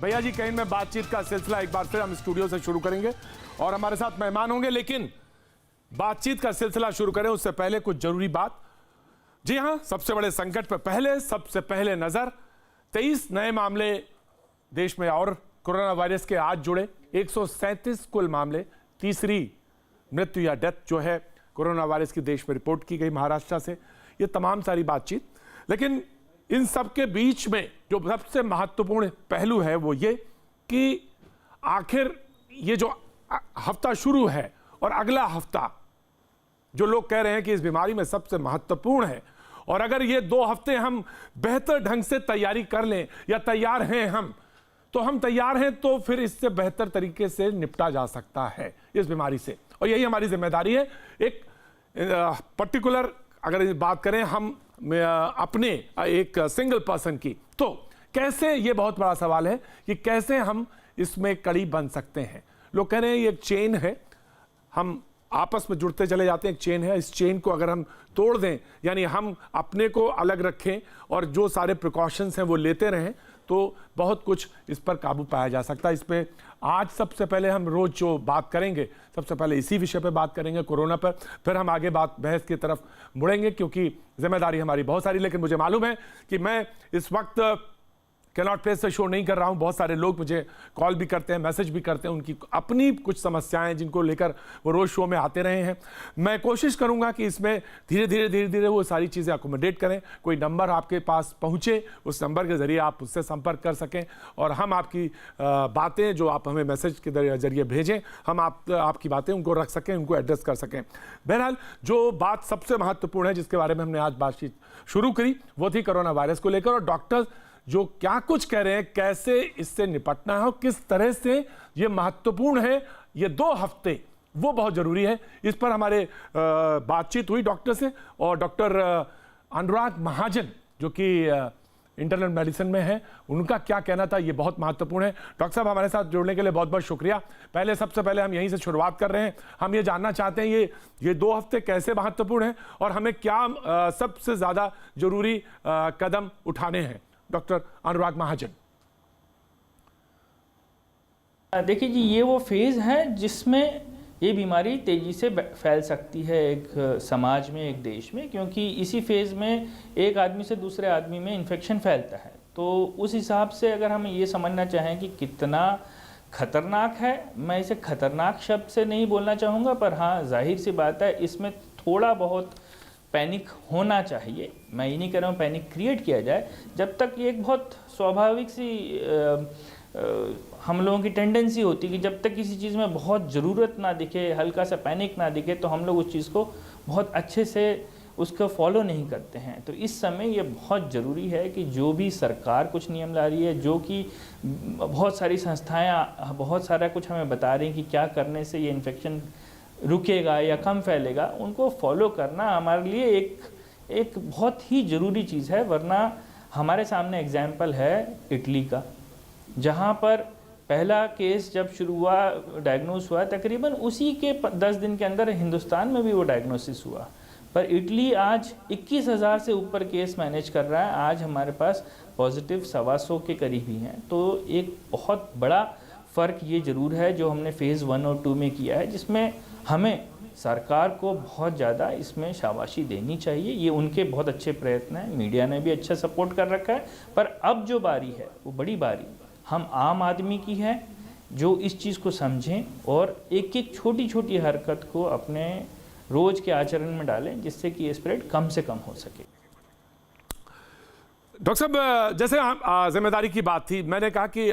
भैया जी कहीं में बातचीत का सिलसिला एक बार फिर हम स्टूडियो से शुरू करेंगे और हमारे साथ मेहमान होंगे, लेकिन बातचीत का सिलसिला शुरू करें उससे पहले कुछ जरूरी बात। जी हां, सबसे बड़े संकट पर पहले सबसे पहले नजर। 23 नए मामले देश में और कोरोना वायरस के आज जुड़े 137 कुल मामले। तीसरी मृत्यु या डेथ जो है कोरोना वायरस की देश में रिपोर्ट की गई महाराष्ट्र से। ये तमाम सारी बातचीत, लेकिन इन सब के बीच में जो सबसे महत्वपूर्ण पहलू है वो ये कि आखिर ये जो हफ्ता शुरू है और अगला हफ्ता जो लोग कह रहे हैं कि इस बीमारी में सबसे महत्वपूर्ण है, और अगर ये 2 हफ्ते हम बेहतर ढंग से तैयारी कर लें या तैयार हैं हम तैयार हैं तो फिर इससे बेहतर तरीके से निपटा जा सकता है इस बीमारी से। और यही हमारी जिम्मेदारी है। एक पर्टिकुलर अगर बात करें हम अपने एक सिंगल पर्सन की, तो कैसे, ये बहुत बड़ा सवाल है कि कैसे हम इसमें कड़ी बन सकते हैं। लोग कह रहे हैं ये एक चेन है, हम आपस में जुड़ते चले जाते हैं, एक चेन है। इस चेन को अगर हम तोड़ दें, यानी हम अपने को अलग रखें और जो सारे प्रिकॉशंस हैं वो लेते रहें, तो बहुत कुछ इस पर काबू पाया जा सकता है। इस पर आज सबसे पहले हम रोज जो बात करेंगे, सबसे पहले इसी विषय पर बात करेंगे, कोरोना पर। फिर हम आगे बहस की तरफ मुड़ेंगे, क्योंकि जिम्मेदारी हमारी बहुत सारी। लेकिन मुझे मालूम है कि मैं इस वक्त कैनॉट प्लेस से शो नहीं कर रहा हूं। बहुत सारे लोग मुझे कॉल भी करते हैं, मैसेज भी करते हैं, उनकी अपनी कुछ समस्याएं जिनको लेकर वो रोज शो में आते रहे हैं। मैं कोशिश करूंगा कि इसमें धीरे धीरे वो सारी चीज़ें अकोमोडेट करें। कोई नंबर आपके पास पहुंचे, उस नंबर के जरिए आप उससे संपर्क कर सकें और हम आपकी बातें जो आप हमें मैसेज के जरिए भेजें, हम आपकी बातें उनको रख सकें, उनको एड्रेस कर सकें। बहरहाल जो बात सबसे महत्वपूर्ण है जिसके बारे में हमने आज बातचीत शुरू करी, वो थी कोरोना वायरस को लेकर, और डॉक्टर्स जो क्या कुछ कह रहे हैं, कैसे इससे निपटना है और किस तरह से ये महत्वपूर्ण है। ये 2 हफ्ते वो बहुत जरूरी है। इस पर हमारे बातचीत हुई डॉक्टर से, और डॉक्टर अनुराग महाजन जो कि इंटरनल मेडिसिन में है, उनका क्या कहना था ये बहुत महत्वपूर्ण है। डॉक्टर साहब हमारे साथ जुड़ने के लिए बहुत बहुत शुक्रिया। सबसे पहले हम यहीं से शुरुआत कर रहे हैं। हम ये जानना चाहते हैं ये 2 हफ्ते कैसे महत्वपूर्ण हैं और हमें क्या सबसे ज्यादा जरूरी कदम उठाने हैं। डॉक्टर अनुराग महाजन। देखिए जी, ये वो फेज़ है जिसमें ये बीमारी तेज़ी से फैल सकती है एक समाज में, एक देश में, क्योंकि इसी फेज़ में एक आदमी से दूसरे आदमी में इन्फेक्शन फैलता है। तो उस हिसाब से अगर हम ये समझना चाहें कि कितना खतरनाक है, मैं इसे खतरनाक शब्द से नहीं बोलना चाहूँगा, पर हाँ जाहिर सी बात है इसमें थोड़ा बहुत पैनिक होना चाहिए। मैं ये नहीं कह रहा हूँ पैनिक क्रिएट किया जाए, जब तक ये एक बहुत स्वाभाविक सी हम लोगों की टेंडेंसी होती है कि जब तक किसी चीज़ में बहुत ज़रूरत ना दिखे, हल्का सा पैनिक ना दिखे, तो हम लोग उस चीज़ को बहुत अच्छे से उसको फॉलो नहीं करते हैं। तो इस समय ये बहुत ज़रूरी है कि जो भी सरकार कुछ नियम ला रही है, जो कि बहुत सारी संस्थाएँ बहुत सारा कुछ हमें बता रही हैं कि क्या करने से ये इन्फेक्शन रुकेगा या कम फैलेगा, उनको फॉलो करना हमारे लिए एक बहुत ही ज़रूरी चीज़ है। वरना हमारे सामने एग्जाम्पल है इटली का, जहाँ पर पहला केस जब शुरू हुआ, डायग्नोस हुआ, तकरीबन उसी के 10 दिन के अंदर हिंदुस्तान में भी वो डायग्नोसिस हुआ। पर इटली आज 21,000 से ऊपर केस मैनेज कर रहा है। आज हमारे पास पॉजिटिव 125 के करीब ही हैं। तो एक बहुत बड़ा फ़र्क ये ज़रूर है जो हमने फ़ेज़ 1 और 2 में किया है, जिसमें हमें सरकार को बहुत ज़्यादा इसमें शाबाशी देनी चाहिए। ये उनके बहुत अच्छे प्रयत्न हैं, मीडिया ने भी अच्छा सपोर्ट कर रखा है। पर अब जो बारी है वो बड़ी बारी हम आम आदमी की है, जो इस चीज़ को समझें और एक एक छोटी छोटी हरकत को अपने रोज़ के आचरण में डालें, जिससे कि ये स्प्रेड कम से कम हो सके। डॉक्टर साहब, जैसे जिम्मेदारी की बात थी, मैंने कहा कि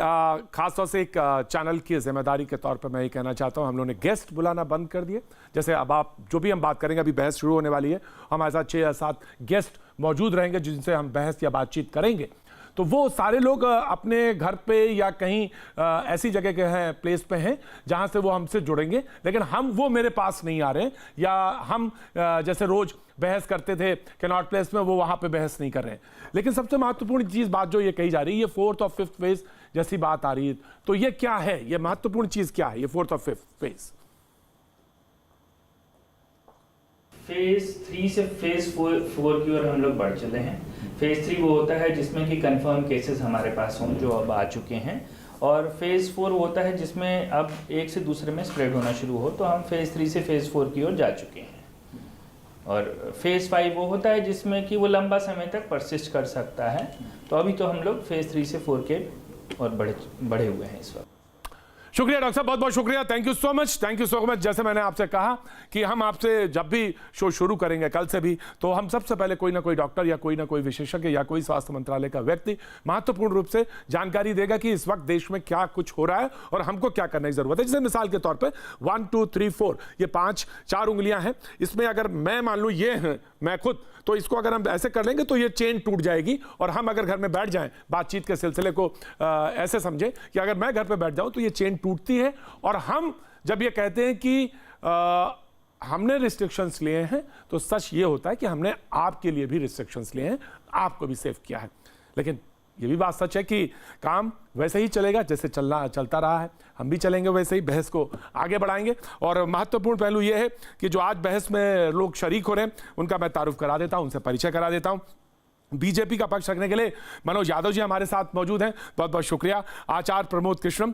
खासतौर से एक चैनल की जिम्मेदारी के तौर पर मैं ये कहना चाहता हूँ, हम लोगों ने गेस्ट बुलाना बंद कर दिए। जैसे अब आप जो भी हम बात करेंगे, अभी बहस शुरू होने वाली है, हमारे साथ 6 या 7 गेस्ट मौजूद रहेंगे जिनसे हम बहस या बातचीत करेंगे। तो वो सारे लोग अपने घर पे या कहीं ऐसी जगह के हैं, प्लेस पे हैं जहाँ से वो हमसे जुड़ेंगे, लेकिन वो मेरे पास नहीं आ रहे हैं, या हम जैसे रोज बहस करते थे कैनॉट प्लेस में, वो वहाँ पे बहस नहीं कर रहे हैं। लेकिन सबसे महत्वपूर्ण चीज़ बात जो ये कही जा रही है, ये 4th और 5th फेज जैसी बात आ रही है, तो ये क्या है, ये महत्वपूर्ण चीज़ क्या है, ये 4th और 5th फेज? फेज 3 से फेज 4 की ओर हम लोग बढ़ चले हैं। फेज 3 वो होता है जिसमें कि कंफर्म केसेस हमारे पास हों, जो अब आ चुके हैं, और फेज़ 4 होता है जिसमें अब एक से दूसरे में स्प्रेड होना शुरू हो, तो हम फेज़ 3 से फेज़ 4 की ओर जा चुके हैं। और फेज़ 5 वो होता है जिसमें कि वो लंबा समय तक परसिस्ट कर सकता है। तो अभी तो हम लोग फेज़ 3 से 4 के और बढ़े हुए हैं इस वक्त। शुक्रिया डॉक्टर साहब, बहुत बहुत शुक्रिया, thank you so much, thank you so much. जैसे मैंने आपसे कहा कि हम आपसे जब भी शो शुरू करेंगे कल से भी, तो हम सबसे पहले कोई ना कोई डॉक्टर या कोई विशेषज्ञ या कोई स्वास्थ्य मंत्रालय का व्यक्ति महत्वपूर्ण रूप से जानकारी देगा कि इस वक्त देश में क्या कुछ हो रहा है और हमको क्या करने की जरूरत है। जैसे मिसाल के तौर पर 1 2 3 4 ये 4 उंगलियां हैं, इसमें अगर मैं मान लूं ये है मैं खुद, तो इसको अगर हम ऐसे कर लेंगे तो ये चेन टूट जाएगी। और हम अगर घर में बैठ जाएं, बातचीत के सिलसिले को ऐसे समझे कि अगर मैं घर पे बैठ जाऊं तो ये चेन टूटती है। और हम जब ये कहते हैं कि हमने रिस्ट्रिक्शंस लिए हैं, तो सच ये होता है कि हमने आपके लिए भी रिस्ट्रिक्शंस लिए हैं, आपको भी सेव किया है। लेकिन ये भी बात सच है कि काम वैसे ही चलेगा जैसे चलता रहा है, हम भी चलेंगे वैसे ही, बहस को आगे बढ़ाएंगे। और महत्वपूर्ण पहलू ये है कि जो आज बहस में लोग शरीक हो रहे हैं उनका मैं तारुफ करा देता हूं, उनसे परिचय करा देता हूं। बीजेपी का पक्ष रखने के लिए मनोज यादव जी हमारे साथ मौजूद हैं, बहुत बहुत शुक्रिया। आचार्य प्रमोद कृष्णम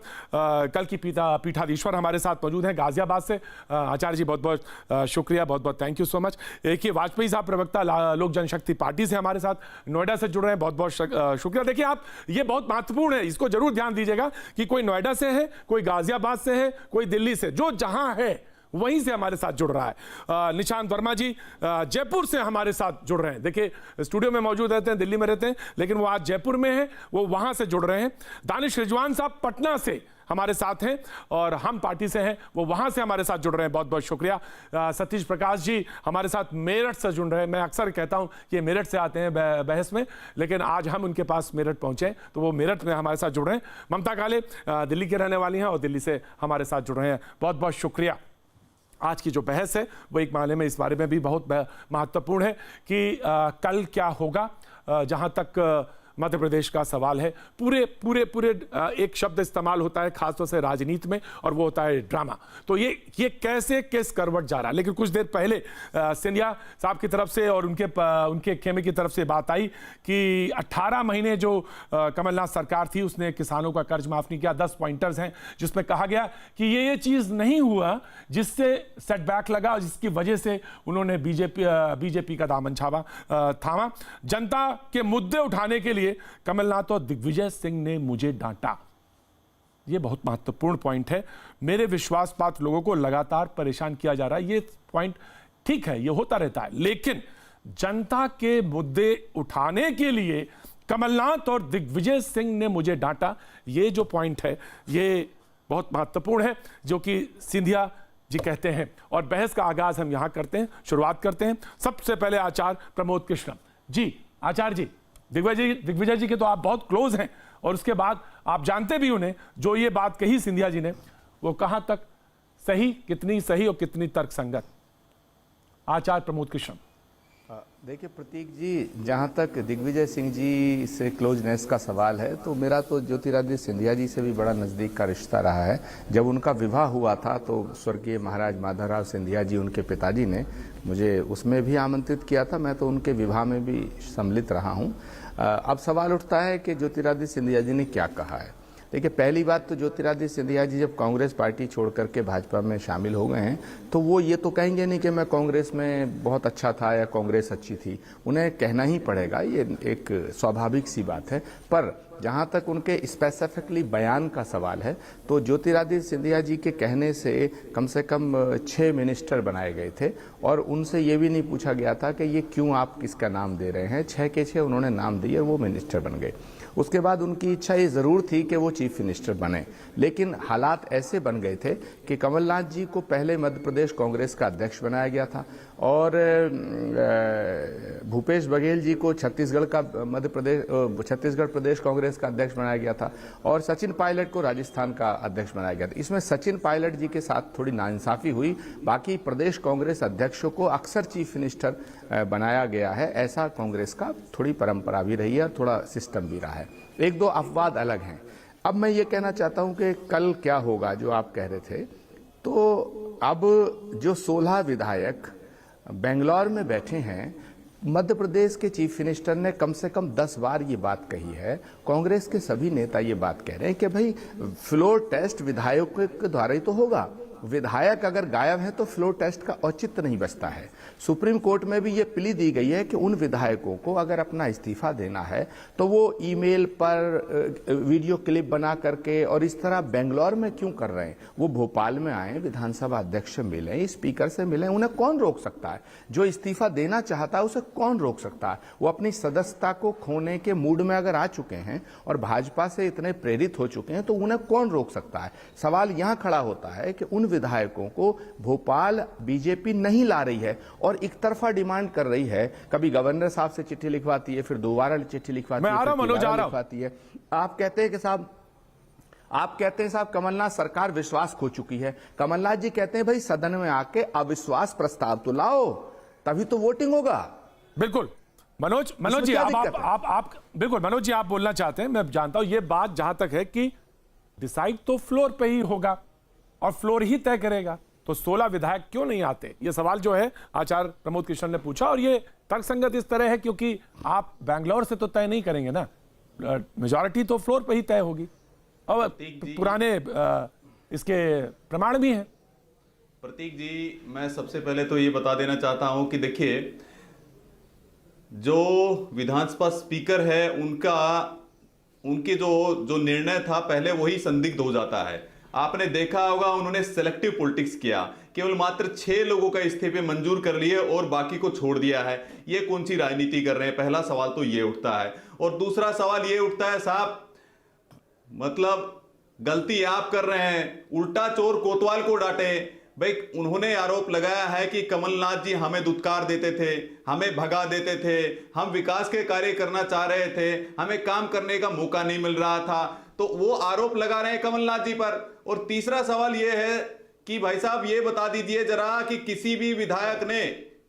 कल की पीठाधीश्वर हमारे साथ मौजूद हैं गाजियाबाद से, आचार्य जी बहुत बहुत शुक्रिया, बहुत बहुत थैंक यू सो मच। एक ही वाजपेयी साहब प्रवक्ता लोक जनशक्ति पार्टी से हमारे साथ नोएडा से जुड़ रहे हैं, बहुत बहुत शुक्रिया। देखिए आप, ये बहुत महत्वपूर्ण है, इसको जरूर ध्यान दीजिएगा कि कोई नोएडा से है, कोई गाजियाबाद से है, कोई दिल्ली से, जो जहां है वहीं से हमारे साथ जुड़ रहा है। निशांत वर्मा जी जयपुर से हमारे साथ जुड़ रहे हैं। देखिए स्टूडियो में मौजूद रहते हैं, दिल्ली में रहते हैं, लेकिन वो आज जयपुर में है, वो वहां से जुड़ रहे हैं। दानिश रिजवान साहब पटना से हमारे साथ हैं और हम पार्टी से हैं, वो वहां से हमारे साथ जुड़ रहे हैं, बहुत बहुत शुक्रिया। सतीश प्रकाश जी हमारे साथ मेरठ से जुड़ रहे हैं। मैं अक्सर कहता हूं कि मेरठ से आते हैं बहस में, लेकिन आज हम उनके पास मेरठ पहुंचे तो वो मेरठ में हमारे साथ जुड़ रहे हैं। ममता काले दिल्ली के रहने वाली हैं और दिल्ली से हमारे साथ जुड़ रहे हैं, बहुत बहुत शुक्रिया। आज की जो बहस है वो एक मायने में इस बारे में भी बहुत महत्वपूर्ण है कि कल क्या होगा। जहां तक मध्य प्रदेश का सवाल है, पूरे एक शब्द इस्तेमाल होता है खासतौर से राजनीति में, और वो होता है ड्रामा। तो ये कैसे किस करवट जा रहा है। लेकिन कुछ देर पहले सिंधिया साहब की तरफ से और उनके खेमे की तरफ से बात आई कि 18 महीने जो कमलनाथ सरकार थी उसने किसानों का कर्ज माफ नहीं किया। 10 पॉइंटर्स हैं जिसमें कहा गया कि ये चीज नहीं हुआ जिससे सेटबैक लगा और जिसकी वजह से उन्होंने बीजेपी का दामन थामा। जनता के मुद्दे उठाने के लिए कमलनाथ और दिग्विजय सिंह ने मुझे डांटा। यह बहुत महत्वपूर्ण पॉइंट है। मेरे विश्वास पात्र लोगों को लगातार परेशान किया जा रहा है, ये पॉइंट ठीक है, यह होता रहता है, लेकिन जनता के मुद्दे उठाने के लिए कमलनाथ और दिग्विजय सिंह ने मुझे डांटा, ये जो पॉइंट है ये बहुत महत्वपूर्ण है, जो कि सिंधिया जी कहते हैं। और बहस का आगाज हम यहां करते हैं, शुरुआत करते हैं। सबसे पहले आचार्य प्रमोद कृष्णम जी। आचार्य जी, दिग्विजय जी के तो आप बहुत क्लोज हैं और उसके बाद आप जानते भी उन्हें, जो ये बात कही सिंधिया जी ने वो कहां तक सही, कितनी सही और कितनी तर्कसंगत। आचार्य प्रमोद कृष्ण। देखिए प्रतीक जी, जहाँ तक दिग्विजय सिंह जी से क्लोजनेस का सवाल है, तो मेरा तो ज्योतिरादित्य सिंधिया जी से भी बड़ा नज़दीक का रिश्ता रहा है। जब उनका विवाह हुआ था तो स्वर्गीय महाराज माधवराव सिंधिया जी, उनके पिताजी ने मुझे उसमें भी आमंत्रित किया था, मैं तो उनके विवाह में भी सम्मिलित रहा हूँ। अब सवाल उठता है कि ज्योतिरादित्य सिंधिया जी ने क्या कहा है। देखिए पहली बात तो ज्योतिरादित्य सिंधिया जी जब कांग्रेस पार्टी छोड़ करके भाजपा में शामिल हो गए हैं तो वो ये तो कहेंगे नहीं कि मैं कांग्रेस में बहुत अच्छा था या कांग्रेस अच्छी थी, उन्हें कहना ही पड़ेगा, ये एक स्वाभाविक सी बात है। पर जहाँ तक उनके स्पेसिफिकली बयान का सवाल है तो ज्योतिरादित्य सिंधिया जी के कहने से कम 6 मिनिस्टर बनाए गए थे और उनसे ये भी नहीं पूछा गया था कि ये क्यों आप किसका नाम दे रहे हैं। 6 के 6 उन्होंने नाम दिए और वो मिनिस्टर बन गए। उसके बाद उनकी इच्छा ये ज़रूर थी कि वो चीफ मिनिस्टर बने, लेकिन हालात ऐसे बन गए थे कि कमलनाथ जी को पहले मध्य प्रदेश कांग्रेस का अध्यक्ष बनाया गया था और भूपेश बघेल जी को छत्तीसगढ़ प्रदेश कांग्रेस का अध्यक्ष बनाया गया था और सचिन पायलट को राजस्थान का अध्यक्ष बनाया गया था। इसमें सचिन पायलट जी के साथ थोड़ी नाइंसाफी हुई, बाकी प्रदेश कांग्रेस अध्यक्षों को अक्सर चीफ मिनिस्टर बनाया गया है। ऐसा कांग्रेस का थोड़ी परंपरा भी रही है, थोड़ा सिस्टम भी रहा है। एक दो अपवाद अलग हैं। अब मैं ये कहना चाहता हूं कि कल क्या होगा जो आप कह रहे थे, तो अब जो 16 विधायक बेंगलौर में बैठे हैं मध्य प्रदेश के चीफ मिनिस्टर ने कम से कम 10 बार ये बात कही है। कांग्रेस के सभी नेता ये बात कह रहे हैं कि भाई फ्लोर टेस्ट विधायकों के द्वारा ही तो होगा। विधायक अगर गायब है तो फ्लोर टेस्ट का औचित्य नहीं बचता है। सुप्रीम कोर्ट में भी ये प्ली दी गई है कि उन विधायकों को अगर अपना इस्तीफा देना है तो वो ईमेल पर वीडियो क्लिप बना करके, और इस तरह बेंगलोर में क्यों कर रहे हैं, वो भोपाल में आए, विधानसभा अध्यक्ष से मिले, स्पीकर से मिले, उन्हें कौन रोक सकता है? जो इस्तीफा देना चाहता है उसे कौन रोक सकता है? वो अपनी सदस्यता को खोने के मूड में अगर आ चुके हैं और भाजपा से इतने प्रेरित हो चुके हैं तो उन्हें कौन रोक सकता है? सवाल यहां खड़ा होता है कि उन विधायकों को भोपाल बीजेपी नहीं ला रही है और एक तरफा डिमांड कर रही है। कभी गवर्नर साहब से चिट्ठी लिखवाती है, फिर दोबारा चिट्ठी लिखवाती है, लिखवाती है। आप कहते हैं साहब कमलनाथ सरकार विश्वास खो चुकी है। कमलनाथ जी कहते हैं भाई सदन में आके अविश्वास प्रस्ताव तो लाओ, तभी तो वोटिंग होगा। बिल्कुल मनोज जी, आप बिल्कुल मनोज जी आप बोलना चाहते हैं, मैं जानता हूं। ये बात जहां तक है कि डिसाइड तो फ्लोर पे ही होगा और फ्लोर ही तय करेगा, तो 16 विधायक क्यों नहीं आते? ये सवाल जो है आचार्य प्रमोद कृष्ण ने पूछा, और ये तर्कसंगत इस तरह है क्योंकि आप बैंगलोर से तो तय नहीं करेंगे ना, मेजॉरिटी तो फ्लोर पे ही तय होगी और पुराने इसके प्रमाण भी हैं। प्रतीक जी, मैं सबसे पहले तो ये बता देना चाहता हूं कि देखिए, जो विधानसभा स्पीकर है उनके जो निर्णय था पहले वही संदिग्ध हो जाता है। आपने देखा होगा उन्होंने सेलेक्टिव पॉलिटिक्स किया, केवल मात्र 6 लोगों का इस्तीफे मंजूर कर लिए और बाकी को छोड़ दिया है। ये कौन सी राजनीति कर रहे हैं? पहला सवाल तो ये उठता है। और दूसरा सवाल ये उठता है, साहब मतलब गलती आप कर रहे हैं, उल्टा चोर कोतवाल को डांटे। भाई उन्होंने आरोप लगाया है कि कमलनाथ जी हमें दुत्कार देते थे, हमें भगा देते थे, हम विकास के कार्य करना चाह रहे थे, हमें काम करने का मौका नहीं मिल रहा था, तो वो आरोप लगा रहे हैं कमलनाथ जी पर। और तीसरा सवाल ये है कि भाई साहब ये बता दीजिए जरा कि किसी भी विधायक ने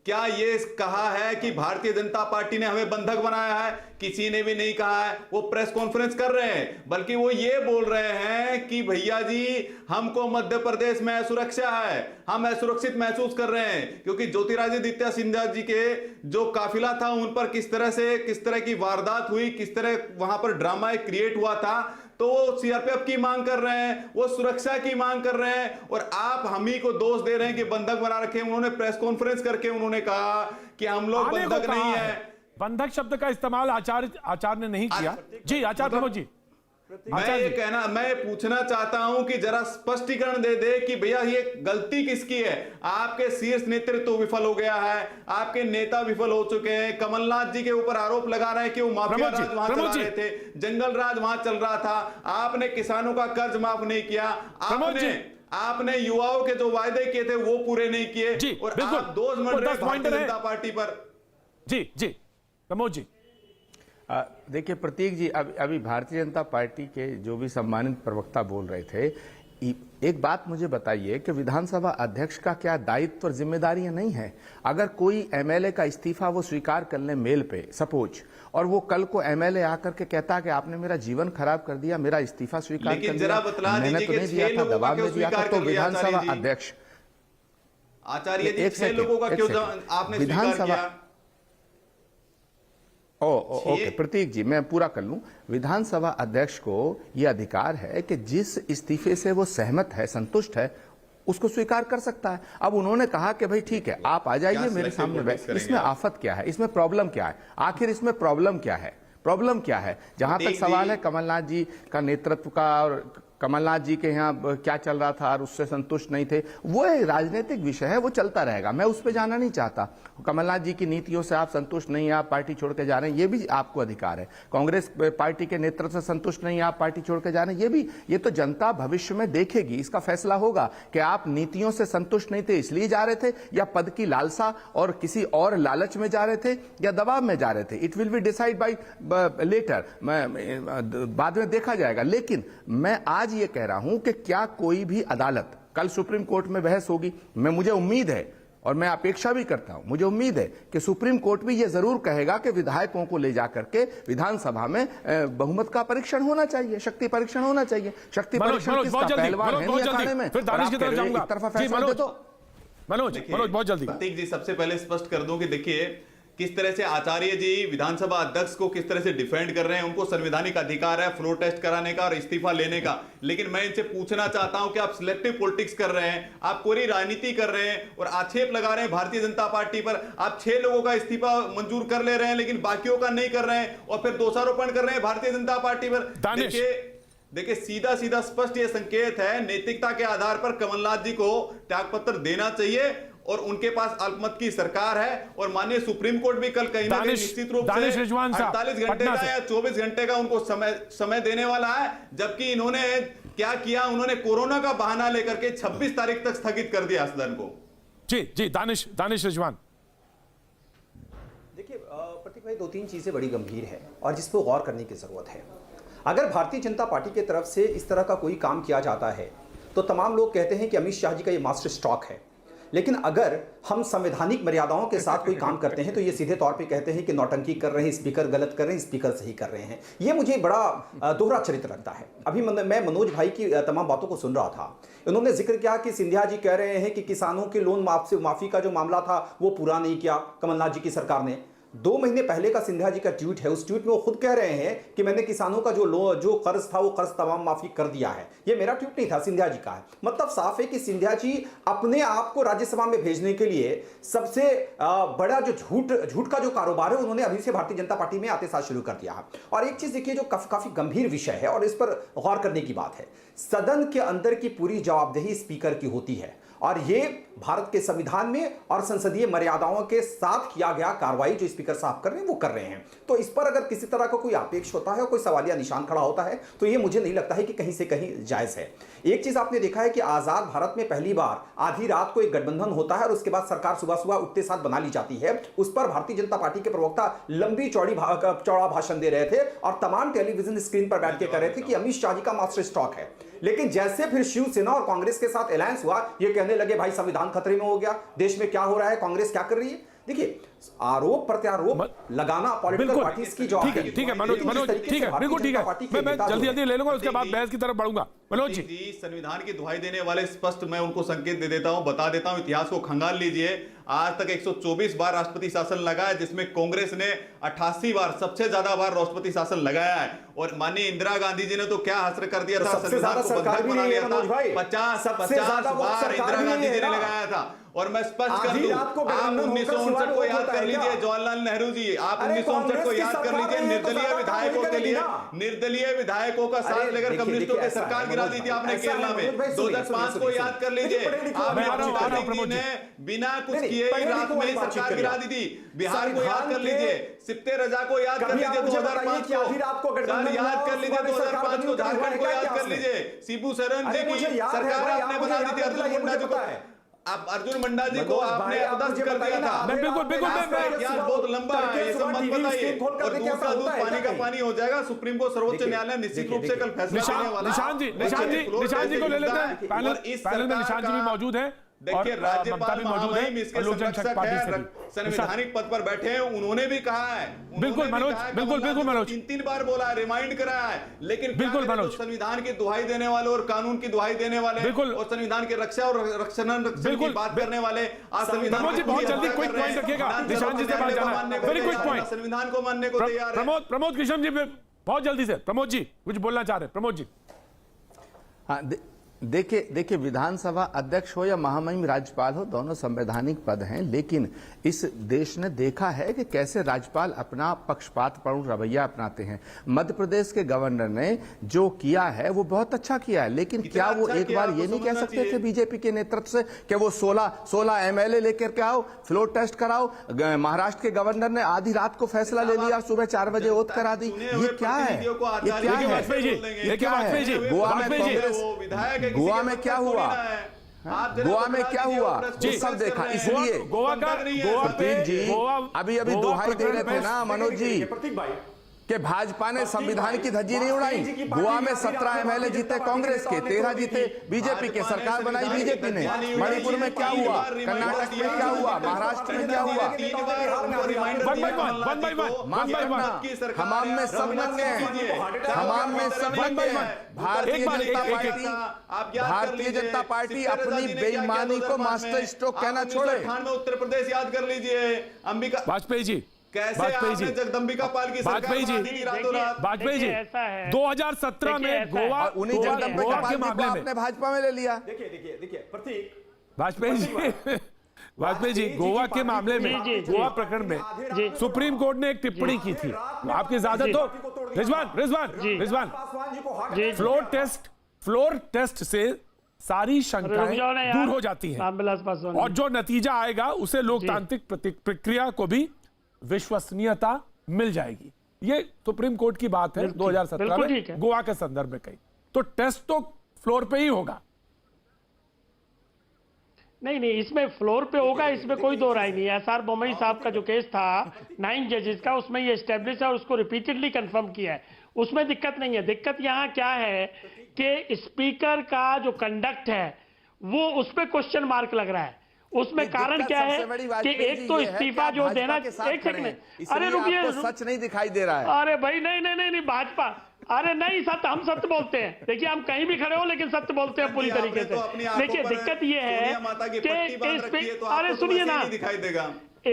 क्या ये कहा है कि भारतीय जनता पार्टी ने हमें बंधक बनाया है? किसी ने भी नहीं कहा है। वो प्रेस कॉन्फ्रेंस कर रहे हैं, बल्कि वो ये बोल रहे हैं कि भैया जी हमको मध्य प्रदेश में असुरक्षा है, हम असुरक्षित महसूस कर रहे हैं, क्योंकि ज्योतिरादित्य सिंधिया जी के जो काफिला था उन पर किस तरह की वारदात हुई, किस तरह वहां पर ड्रामा क्रिएट हुआ था, तो वो सीआरपीएफ की मांग कर रहे हैं, वो सुरक्षा की मांग कर रहे हैं, और आप हम ही को दोष दे रहे हैं कि बंधक बना रखे हैं। उन्होंने प्रेस कॉन्फ्रेंस करके उन्होंने कहा कि हम लोग बंधक नहीं है। बंधक शब्द का इस्तेमाल आचार्य ने नहीं किया। जी आचार्य प्रमोद जी, मैं पूछना चाहता हूं कि जरा स्पष्टीकरण दे कि भैया ये गलती किसकी है? आपके शीर्ष नेतृत्व विफल हो गया है, आपके नेता विफल हो चुके हैं। कमलनाथ जी के ऊपर आरोप लगा रहे हैं कि वो माफिया राज वहां चला रहे थे, जंगल राज वहां चल रहा था, आपने किसानों का कर्ज माफ नहीं किया, आपने युवाओं के जो वायदे किए थे वो पूरे नहीं किए, और आप दोष मंड रहे भारतीय जनता पार्टी पर। जी प्रमोद जी। देखिए प्रतीक जी, अभी भारतीय जनता पार्टी के जो भी सम्मानित प्रवक्ता बोल रहे थे, एक बात मुझे बताइए कि विधानसभा अध्यक्ष का क्या दायित्व और जिम्मेदारियां नहीं है? अगर कोई एमएलए का इस्तीफा वो स्वीकार कर ले मेल पे सपोज, और वो कल को एमएलए आकर के कहता है कि आपने मेरा जीवन खराब कर दिया, मेरा इस्तीफा स्वीकार कर दिया, मैंने तो नहीं दिया था, दबाव में दिया था, तो विधानसभा अध्यक्ष आचार्य जी 6 लोगों का क्यों आपने विधानसभा ओके प्रतीक जी, मैं पूरा कर लूं। विधानसभा अध्यक्ष को यह अधिकार है कि जिस इस्तीफे से वो सहमत है, संतुष्ट है, उसको स्वीकार कर सकता है। अब उन्होंने कहा कि भाई ठीक है आप आ जाइए मेरे सामने, इसमें आफत क्या है, इसमें प्रॉब्लम क्या है? आखिर इसमें प्रॉब्लम क्या है? प्रॉब्लम क्या है? जहां तक सवाल है कमलनाथ जी का नेतृत्व का, और कमलनाथ जी के यहाँ क्या चल रहा था और उससे संतुष्ट नहीं थे, वो एक राजनीतिक विषय है, वो चलता रहेगा, मैं उस पर जाना नहीं चाहता। कमलनाथ जी की नीतियों से आप संतुष्ट नहीं है, आप पार्टी छोड़ के जा रहे हैं, ये भी आपको अधिकार है। कांग्रेस पार्टी के नेतृत्व से संतुष्ट नहीं है, आप पार्टी छोड़ के जा रहे हैं, ये तो जनता भविष्य में देखेगी, इसका फैसला होगा कि आप नीतियों से संतुष्ट नहीं थे इसलिए जा रहे थे, या पद की लालसा और किसी और लालच में जा रहे थे, या दबाव में जा रहे थे। It will be decide by later, बाद में देखा जाएगा। लेकिन मैं आज ये कह रहा हूं कि क्या कोई भी अदालत, कल सुप्रीम कोर्ट में बहस होगी, मुझे उम्मीद है और मैं अपेक्षा भी करता हूं, मुझे उम्मीद है कि सुप्रीम कोर्ट भी यह जरूर कहेगा कि विधायकों को ले जाकर के विधानसभा में बहुमत का परीक्षण होना चाहिए, शक्ति परीक्षण होना चाहिए। शक्ति परीक्षण किसका? पहलवान है नहीं अखाड़े में। मनोज बहुत जल्दी। प्रतीक जी, सबसे पहले स्पष्ट कर दूं कि देखिए किस तरह से आचार्य जी विधानसभा अध्यक्ष को किस तरह से डिफेंड कर रहे हैं। उनको संवैधानिक अधिकार है फ्लोर टेस्ट कराने का और इस्तीफा लेने का, लेकिन मैं इनसे पूछना चाहता हूं कि आप सिलेक्टिव पॉलिटिक्स कर रहे हैं, आप कोरी राजनीति कर रहे हैं और आक्षेप लगा रहे हैं भारतीय जनता पार्टी पर। आप 6 लोगों का इस्तीफा मंजूर कर ले रहे हैं लेकिन बाकियों का नहीं कर रहे हैं और फिर दोषारोपण कर रहे हैं भारतीय जनता पार्टी पर। देखिए सीधा सीधा स्पष्ट ये संकेत है, नैतिकता के आधार पर कमलनाथ जी को त्यागपत्र देना चाहिए और उनके पास अल्पमत की सरकार है। और माननीय सुप्रीम कोर्ट भी कल कहीं ना कहीं निश्चित रूप से 48 घंटे का या 24 घंटे का उनको समय देने वाला है, जबकि इन्होंने क्या किया, उन्होंने कोरोना का बहाना लेकर के 26 तारीख तक स्थगित कर दिया सदन को। जी दानिश रिजवान। देखिए प्रतीक भाई, 2-3 चीजें बड़ी गंभीर है और जिस पर गौर करने की जरूरत है। अगर भारतीय जनता पार्टी की तरफ से इस तरह का कोई काम किया जाता है तो तमाम लोग कहते हैं कि अमित शाह जी का ये मास्टर स्ट्रोक है, लेकिन अगर हम संवैधानिक मर्यादाओं के साथ कोई काम करते हैं तो ये सीधे तौर पे कहते हैं कि नौटंकी कर रहे हैं, स्पीकर गलत कर रहे हैं, स्पीकर सही कर रहे हैं। ये मुझे बड़ा दोहरा चरित्र लगता है। अभी मैं मनोज भाई की तमाम बातों को सुन रहा था, उन्होंने जिक्र किया कि सिंधिया जी कह रहे हैं कि किसानों के लोन माफी का जो मामला था वो पूरा नहीं किया कमलनाथ जी की सरकार ने। 2 महीने पहले का सिंधिया जी का ट्वीट है, उस ट्वीट में वो खुद कह रहे हैं कि मैंने किसानों का जो कर्ज था वो कर्ज तमाम माफी कर दिया है। ये मेरा ट्वीट नहीं था, सिंधिया जी का है। मतलब साफ है कि सिंधिया जी अपने आप को राज्यसभा में भेजने के लिए सबसे बड़ा जो झूठ का जो कारोबार है उन्होंने अभी से भारतीय जनता पार्टी में आते साथ शुरू कर दिया है। और एक चीज देखिए जो काफी गंभीर विषय है और इस पर गौर करने की बात है, सदन के अंदर की पूरी जवाबदेही स्पीकर की होती है और ये भारत के संविधान में और संसदीय मर्यादाओं के साथ किया गया कार्रवाई जो स्पीकर साहब कर रहे हैं वो कर रहे हैं। तो इस पर अगर किसी तरह का कोई आपेक्ष होता है और कोई सवालिया निशान खड़ा होता है तो ये मुझे नहीं लगता है कि कहीं से कहीं जायज है। एक चीज आपने देखा है कि आजाद भारत में पहली बार आधी रात को एक गठबंधन होता है और उसके बाद सरकार सुबह सुबह उठते साथ बना ली जाती है। उस पर भारतीय जनता पार्टी के प्रवक्ता लंबी चौड़ा भाषण दे रहे थे और तमाम टेलीविजन स्क्रीन पर बैठ के कह रहे थे कि अमित शाह जी का मास्टर स्ट्रोक है। लेकिन जैसे फिर शिवसेना और कांग्रेस के साथ अलायंस हुआ, ये कहने लगे भाई संविधान खतरे में हो गया, देश में क्या हो रहा है, कांग्रेस क्या कर रही है। देखिए आरोप प्रत्यारोप लगाना पॉलिटिकल पार्टीज की जवाब है। ठीक है मनोज ठीक है, बिल्कुल ठीक है। मैं जल्दी ले लूंगा, उसके बाद बहस की तरफ बढ़ूंगा। मनोज जी संविधान की दुहाई देने वाले स्पष्ट मैं उनको संकेत दे देता हूं, बता देता हूं, इतिहास को खंगाल लीजिए। आज तक 124 बार राष्ट्रपति शासन लगा है, जिसमें कांग्रेस ने 88 बार, सबसे ज्यादा बार राष्ट्रपति शासन लगाया है। और माननीय इंदिरा गांधी जी ने तो क्या हस्र कर दिया था, संविधान को बंधक बना लिया था। 50 बार इंदिरा गांधी जी ने लगाया था। और मैं स्पष्ट कर दूं, आप 1959 को याद कर लीजिए, जवाहरलाल नेहरू जी, आप 1959 को याद कर लीजिए। निर्दलीय विधायकों के लिए, निर्दलीय विधायकों का साथ लेकर कम्युनिस्टों की सरकार गिरा दी थी आपने केरला में। 2005 को याद कर लीजिए, आपने बिना कुछ किए ही रात में ही सरकार गिरा दी थी। बिहार को याद कर लीजिए, सिप्ते रजा को याद कर लीजिए 2005 को, याद कर लीजिए 2005 को, झारखंड को याद कर लीजिए, शिबू सोरेन जी की सरकार आपने बना दी थी। अर्जुन मुंडा जी को, अब अर्जुन मुंडा जी को आपने अपदस्थ कर दिया था। बिल्कुल इतिहास बहुत लंबा है, ये सब मत बताइए। और दूध का दूध पानी का पानी हो जाएगा। सुप्रीम कोर्ट सर्वोच्च न्यायालय निश्चित रूप से कल फैसला करने वाला है। निशान जी को ले लेते हैं, पैनल में निशान जी भी मौजूद है। देखिए राज्यपाल महामहिम इसके संरक्षक है, संवैधानिक पद पर बैठे हैं, उन्होंने भी कहा है, बिल्कुल मनोज, बिल्कुल मनोज, 3 बार बोला है, रिमाइंड कराया है। लेकिन बिल्कुल मनोज, संविधान की दुहाई देने वाले और कानून की दुहाई देने वाले और संविधान की रक्षा और रक्षण की बात करने वाले आज संविधान बहुत जल्दी क्विक पॉइंट रखिएगा, निशान जी से बात जाना है, वेरी क्विक पॉइंट, संविधान को मानने को तैयार है। प्रमोद कृष्ण जी बहुत जल्दी से, प्रमोद जी कुछ बोलना चाह रहे हैं। प्रमोद जी। हाँ देखिए विधानसभा अध्यक्ष हो या महामहिम राज्यपाल हो, दोनों संवैधानिक पद हैं, लेकिन इस देश ने देखा है कि कैसे राज्यपाल अपना पक्षपातपूर्ण रवैया अपनाते हैं। मध्य प्रदेश के गवर्नर ने जो किया है वो बहुत अच्छा किया है, लेकिन क्या वो एक बार ये नहीं कह सकते थे बीजेपी के नेतृत्व से कि वो 16 एमएलए लेकर के आओ, फ्लोर टेस्ट कराओ। महाराष्ट्र के गवर्नर ने आधी रात को फैसला ले लिया, सुबह 4 बजे ओथ करा दी। ये क्या है, ये क्या है? गोवा में क्या हुआ, गोवा में क्या हुआ जी, सब देखा। इसलिए गोवा का प्रतीक जी अभी दुहाई दे रहे थे ना मनोज जी, कि भाजपा ने संविधान की धज्जी नहीं उड़ाई। गोवा में 17 एमएलए जीते कांग्रेस के, 13 जीते बीजेपी के, सरकार बनाई बीजेपी ने। मणिपुर में क्या हुआ, कर्नाटक में क्या हुआ, महाराष्ट्र में क्या हुआ? हमाम में सब नंगे हैं, हमाम में सब नंगे हैं। भारतीय जनता पार्टी अपनी बेईमानी को मास्टर स्ट्रोक कहना छोड़े। उत्तर प्रदेश याद कर लीजिए, अंबिका वाजपेयी जी, कैसे आपने जगदम्बिका पाल की वाजपेयी जी, वाजपेयी जी 2017 में गोवा उन्हीं जगदम्बिका पाल के मामले में आपने भाजपा में ले लिया। देखिए प्रतीक, वाजपेयी जी, वाजपेयी जी गोवा के मामले में, गोवा प्रकरण में सुप्रीम कोर्ट ने एक टिप्पणी की थी, आपकी इजाजत हो रिजवान, फ्लोर टेस्ट से सारी शंकाएं दूर हो जाती हैं और जो नतीजा आएगा उसे लोकतांत्रिक प्रक्रिया को भी विश्वसनीयता मिल जाएगी। ये सुप्रीम कोर्ट की बात है 2017 में गोवा के संदर्भ में कही, तो टेस्ट तो फ्लोर पे ही होगा। नहीं, इसमें फ्लोर पे होगा, इसमें कोई दो राय नहीं है। एसआर बोमई साहब का जो केस था 9 जजेस का, उसमें ये एस्टेब्लिश है और उसको रिपीटेडली कंफर्म किया है, उसमें दिक्कत नहीं है। दिक्कत यहाँ क्या है कि स्पीकर का जो कंडक्ट है वो उस पर क्वेश्चन मार्क लग रहा है। उसमें कारण क्या है कि एक तो इस्तीफा जो देना, एक सेकंड, अरे रुकिए, सच नहीं दिखाई दे रहा है। अरे भाई नहीं भाजपा, अरे नहीं, सत्य, हम सत्य बोलते हैं। देखिए हम कहीं भी खड़े हो लेकिन सत्य बोलते हैं पूरी तरीके से। देखिए दिक्कत ये है कि अरे सुनिए ना,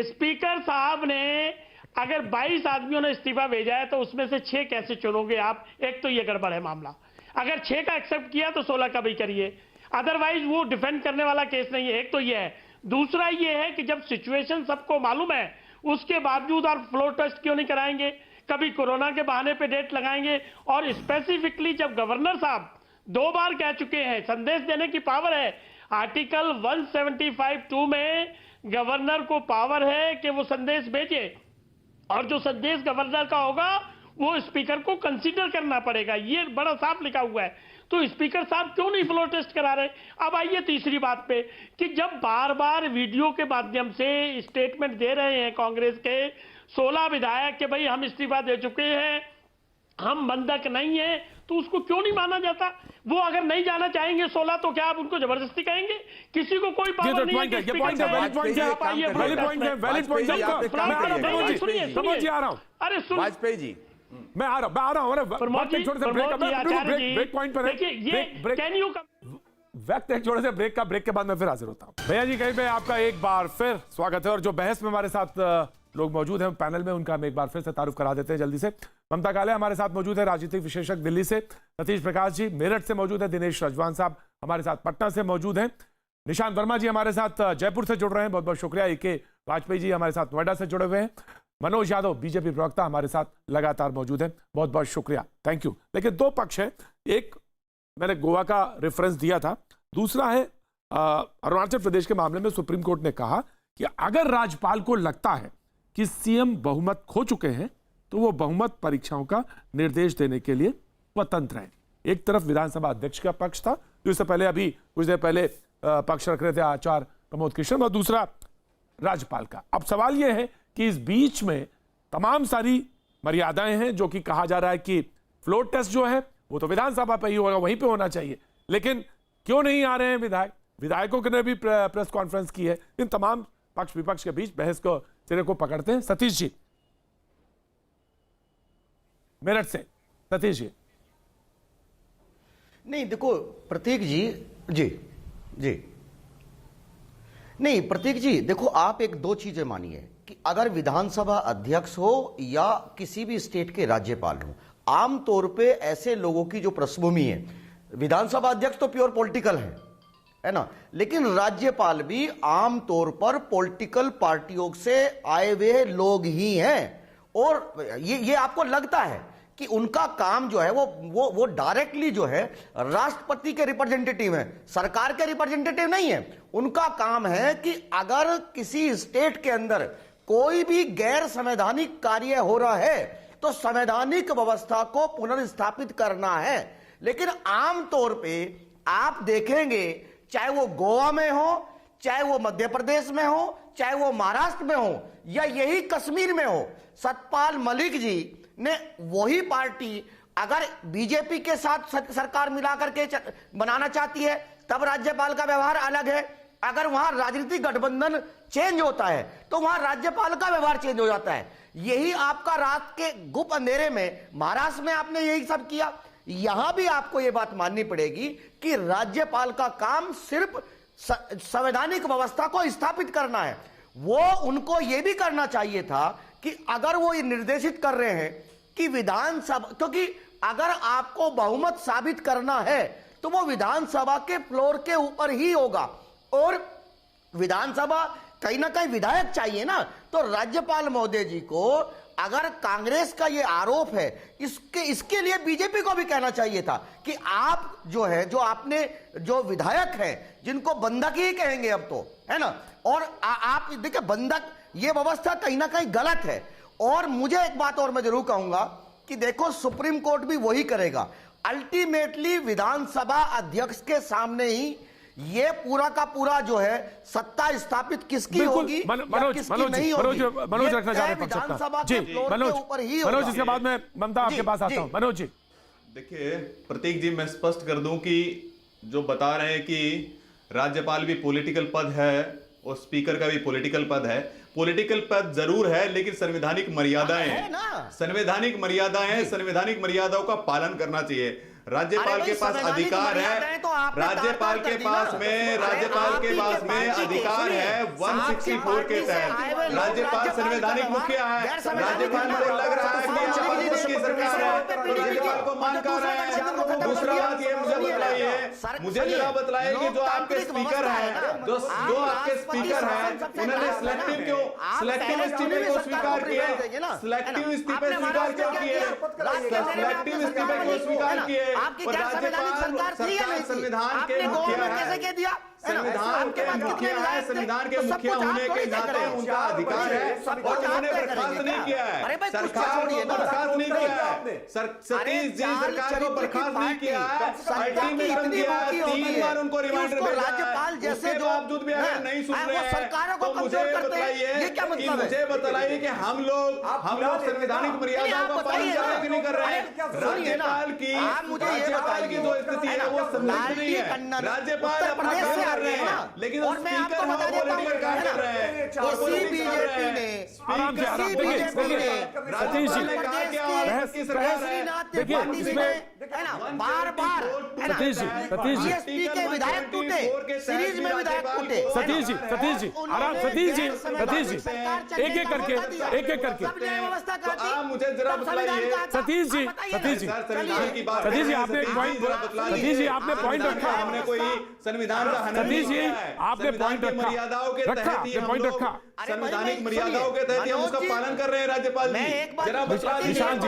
स्पीकर साहब ने अगर 22 आदमियों ने इस्तीफा भेजा है तो उसमें से 6 कैसे चुनोगे आप? एक तो ये गड़बड़ है मामला। अगर 6 का एक्सेप्ट किया तो 16 का भी करिए, अदरवाइज वो डिफेंड करने वाला केस नहीं है। एक तो ये है। दूसरा ये है कि जब सिचुएशन सबको मालूम है उसके बावजूद आप फ्लोर टेस्ट क्यों नहीं कराएंगे? कभी कोरोना के बहाने पे डेट लगाएंगे, और स्पेसिफिकली जब गवर्नर साहब 2 बार कह चुके हैं, संदेश देने की पावर है। आर्टिकल 175(2) में गवर्नर को पावर है कि वो संदेश भेजे, और जो संदेश गवर्नर का होगा वो स्पीकर को कंसीडर करना पड़ेगा। ये बड़ा साफ लिखा हुआ है। तो स्पीकर साहब क्यों नहीं फ्लोर टेस्ट करा रहे? अब आइए तीसरी बात पे कि जब बार बार वीडियो के माध्यम से स्टेटमेंट दे रहे हैं कांग्रेस के 16 विधायक कि भाई हम इस्तीफा दे चुके हैं, हम बंधक नहीं है, तो उसको क्यों नहीं माना जाता? वो अगर नहीं जाना चाहेंगे 16 तो क्या आप उनको जबरदस्ती कहेंगे? किसी को कोई पावर नहीं है। अरे सुन वाजपेयी जी, मैं आ रहा हूं वक्त एक छोटे से ब्रेक के बाद मैं फिर हाजिर होता हूं। भैया जी कहीं पे आपका एक बार फिर स्वागत है, और जो बहस में हमारे साथ लोग मौजूद हैं पैनल में, उनका हम एक बार फिर से तारुफ करा देते हैं जल्दी से। ममता काले हमारे साथ मौजूद है, राजनीतिक विशेषज्ञ दिल्ली से। सतीश प्रकाश जी मेरठ से मौजूद है। दिनेश रजवान साहब हमारे साथ पटना से मौजूद हैं। निशांत वर्मा जी हमारे साथ जयपुर से जुड़ रहे हैं, बहुत बहुत शुक्रिया। AK वाजपेयी जी हमारे साथ नोएडा से जुड़े हुए हैं। मनोज यादव बीजेपी प्रवक्ता हमारे साथ लगातार मौजूद है, बहुत बहुत शुक्रिया, थैंक यू। लेकिन 2 पक्ष है, एक मैंने गोवा का रेफरेंस दिया था, दूसरा है अरुणाचल प्रदेश के मामले में सुप्रीम कोर्ट ने कहा कि अगर राज्यपाल को लगता है कि CM बहुमत खो चुके हैं तो वो बहुमत परीक्षाओं का निर्देश देने के लिए स्वतंत्र है। एक तरफ विधानसभा अध्यक्ष का पक्ष था जो इससे पहले अभी कुछ देर पहले पक्ष रख रहे थे आचार्य प्रमोद कृष्ण, और दूसरा राज्यपाल का। अब सवाल यह है कि इस बीच में तमाम सारी मर्यादाएं हैं, जो कि कहा जा रहा है कि फ्लोर टेस्ट जो है वो तो विधानसभा पे ही होगा, वहीं पे होना चाहिए, लेकिन क्यों नहीं आ रहे हैं विधायकों ने भी प्रेस कॉन्फ्रेंस की है। इन तमाम पक्ष विपक्ष के बीच बहस को सिरे को पकड़ते हैं। सतीश जी मेरठ से, सतीश जी। नहीं देखो प्रतीक जी नहीं प्रतीक जी, देखो आप एक 2 चीजें मानिए कि अगर विधानसभा अध्यक्ष हो या किसी भी स्टेट के राज्यपाल हो, आमतौर पे ऐसे लोगों की जो पृष्ठभूमि है, विधानसभा अध्यक्ष तो प्योर पॉलिटिकल है ना, लेकिन राज्यपाल भी आमतौर पर पॉलिटिकल पार्टियों से आए हुए लोग ही हैं, और ये आपको लगता है कि उनका काम जो है वो डायरेक्टली जो है राष्ट्रपति के रिप्रेजेंटेटिव है, सरकार के रिप्रेजेंटेटिव नहीं है। उनका काम है कि अगर किसी स्टेट के अंदर कोई भी गैर संवैधानिक कार्य हो रहा है तो संवैधानिक व्यवस्था को पुनर्स्थापित करना है। लेकिन आमतौर पे आप देखेंगे, चाहे वो गोवा में हो, चाहे वो मध्य प्रदेश में हो, चाहे वो महाराष्ट्र में हो, या यही कश्मीर में हो, सतपाल मलिक जी ने वही पार्टी अगर बीजेपी के साथ सरकार मिलाकर के बनाना चाहती है तब राज्यपाल का व्यवहार अलग है। अगर वहां राजनीतिक गठबंधन चेंज होता है तो वहां राज्यपाल का व्यवहार चेंज हो जाता है। यही आपका रात के गुप्त अंधेरे में महाराष्ट्र में आपने यही सब किया। यहां भी आपको यह बात माननी पड़ेगी कि राज्यपाल का काम सिर्फ संवैधानिक व्यवस्था को स्थापित करना है। वो उनको यह भी करना चाहिए था कि अगर वो ये निर्देशित कर रहे हैं कि विधानसभा, क्योंकि अगर आपको बहुमत साबित करना है तो वो विधानसभा के फ्लोर के ऊपर ही होगा, और विधानसभा कहीं ना कहीं विधायक चाहिए ना। तो राज्यपाल महोदय जी को अगर कांग्रेस का ये आरोप है, इसके लिए बीजेपी को भी कहना चाहिए था कि आप जो है, जो आपने जो विधायक हैं जिनको बंधक ही कहेंगे अब तो, है ना, और आप देखिए बंधक ये व्यवस्था कहीं ना कहीं गलत है। और मुझे एक बात और मैं जरूर कहूंगा कि देखो सुप्रीम कोर्ट भी वही करेगा। अल्टीमेटली विधानसभा अध्यक्ष के सामने ही ये पूरा का पूरा जो है सत्ता स्थापित किसकी होगी या किसकी नहीं होगी, मनोज रखना चाह रहे हैं विधानसभा के फ्लोर के ऊपर ही होगा। मनोज, इसके बाद में ममता आपके पास आता हूं। मनोज जी देखिए प्रतीक जी, मैं स्पष्ट कर दूं कि जो बता रहे हैं कि राज्यपाल भी पॉलिटिकल पद है और स्पीकर का भी पॉलिटिकल पद है। पॉलिटिकल पद जरूर है लेकिन संवैधानिक मर्यादाएं हैं, संवैधानिक मर्यादाएं हैं, संवैधानिक मर्यादाओं का पालन करना चाहिए। राज्यपाल के पास अधिकार है, राज्यपाल के पास में अधिकार है 164 के तहत। राज्यपाल संवैधानिक मुखिया है। राज्यपाल को लग रहा है कि उसकी सरकार है तो राज्यपाल को मान कर रहे हैं। दूसरा बात ये मुझे जरा बतलाइए कि जो आपके स्पीकर है, जो आपके स्पीकर है, उन्होंने सिलेक्टिव इस्तीफे को स्वीकार किए, सिलेक्टिव इस्तीफे स्वीकार क्यों किए, सिलेक्टिव इस्तीफे को स्वीकार किए। आपकी क्या संवैधानिक सरकार थी या नहीं थी? संविधान के आपने गोवा में कैसे कह दिया? संविधान के मुखिया है, संविधान के मुखिया होने के नाते उनका अधिकार है और उन्होंने बर्खास्त नहीं किया है। सरकार को बर्खास्त नहीं किया है। सतीश जी सरकार को बर्खास्त नहीं किया है। अल्टीमेटम दिया है, 3 बार उनको रिमाइंडर भेजा है। उसके बावजूद भी अगर नहीं सुन रहे हैं तो मुझे बताइए कि हम लोग संवैधानिक मर्यादाओं का पालन कर रहे हैं कि नहीं कर रहे हैं। राज्यपाल की जो स्थिति है वो संतुलित नहीं है। राज्यपाल अपना कर रहे हैं लेकिन स्पीकर वो पॉलिटिकल काम कर रहे हैं। इसी बीजेपी ने आराम से सतीश जी देखिए इसमें बार-बार बीएसपी के विधायक टूटे, सीरीज में विधायक टूटे। सतीश जी आराम, सतीश जी एक एक करके मुझे जरा बताइए सतीश जी आपने पॉइंट रखा। हमने कोई संविधान का सतीश जी आपने पॉइंट मर्यादाओं के तहत ही हम लोग संवैधानिक मर्यादाओं के तहत हम उसका पालन कर रहे हैं। राज्यपाल जी निशांत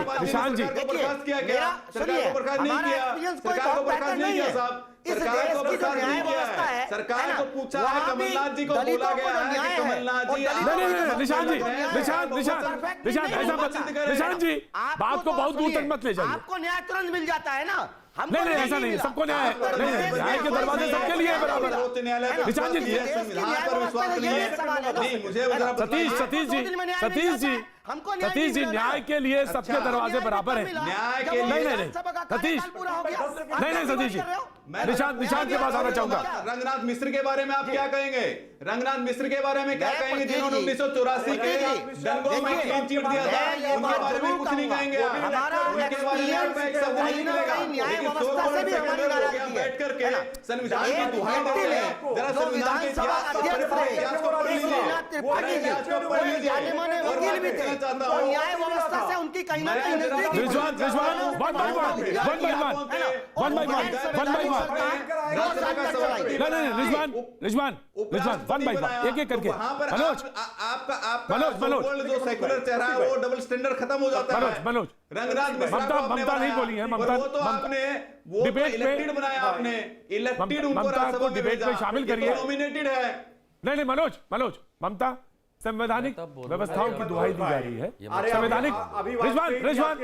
जी बर्खास्त किया गया, सरकार को बर्खास्त नहीं किया, सरकार को बर्खास्त नहीं किया साहब, सरकार को बर्खास्त नहीं किया है। सरकार को पूछा है, कमलनाथ जी को बोला गया है कि कमलनाथ जी नहीं निशांत जी बात को बहुत दूर तक मत ले जाइए। आपको न्याय तुरंत मिल जाता है ना। नहीं ऐसा नहीं, सबको न्याय न्याय के दरवाजे सबके लिए बराबर। निशांत जी संविधान पर विश्वास नहीं, मुझे सतीश जी न्याय के लिए सबके दरवाजे बराबर है। न्याय के लिए नहीं सतीश नहीं सतीश जी निशांत के पास आना चाहूंगा। रंगनाथ मिश्र के बारे में आप क्या कहेंगे? रंगनाथ मिश्र के बारे में क्या कहेंगे जिन्होंने 1984 के दंगों में क्लीन चिट दिया था? उनके बारे में कुछ नहीं कहेंगे आप, उनके बारे में आपका एक शब्द नहीं निकलेगा। बैठ करके संविधान की दुहाई देते हैं। जरा संविधान के इतिहास को पढ़ लीजिए, इतिहास को पढ़ लीजिए। वकील भी थे और न्याय व्यवस्था से उनकी कहीं ना कहीं रिजवान वन बाय वन एक एक करके। मनोज जो सेक्युलर चेहरा है वो डबल स्टैंडर्ड खत्म हो जाता है। मनोज रंगनाथ ममता नहीं बोली है। ममता वो डिबेट इलेक्टेड बनाया आपने, इलेक्टेड उनको राज्यसभा में डिबेट में शामिल करिए। नॉमिनेटेड है। नहीं मनोज ममता संवैधानिक व्यवस्थाओं की दुहाई दी जा रही है। संवैधानिक रिजवान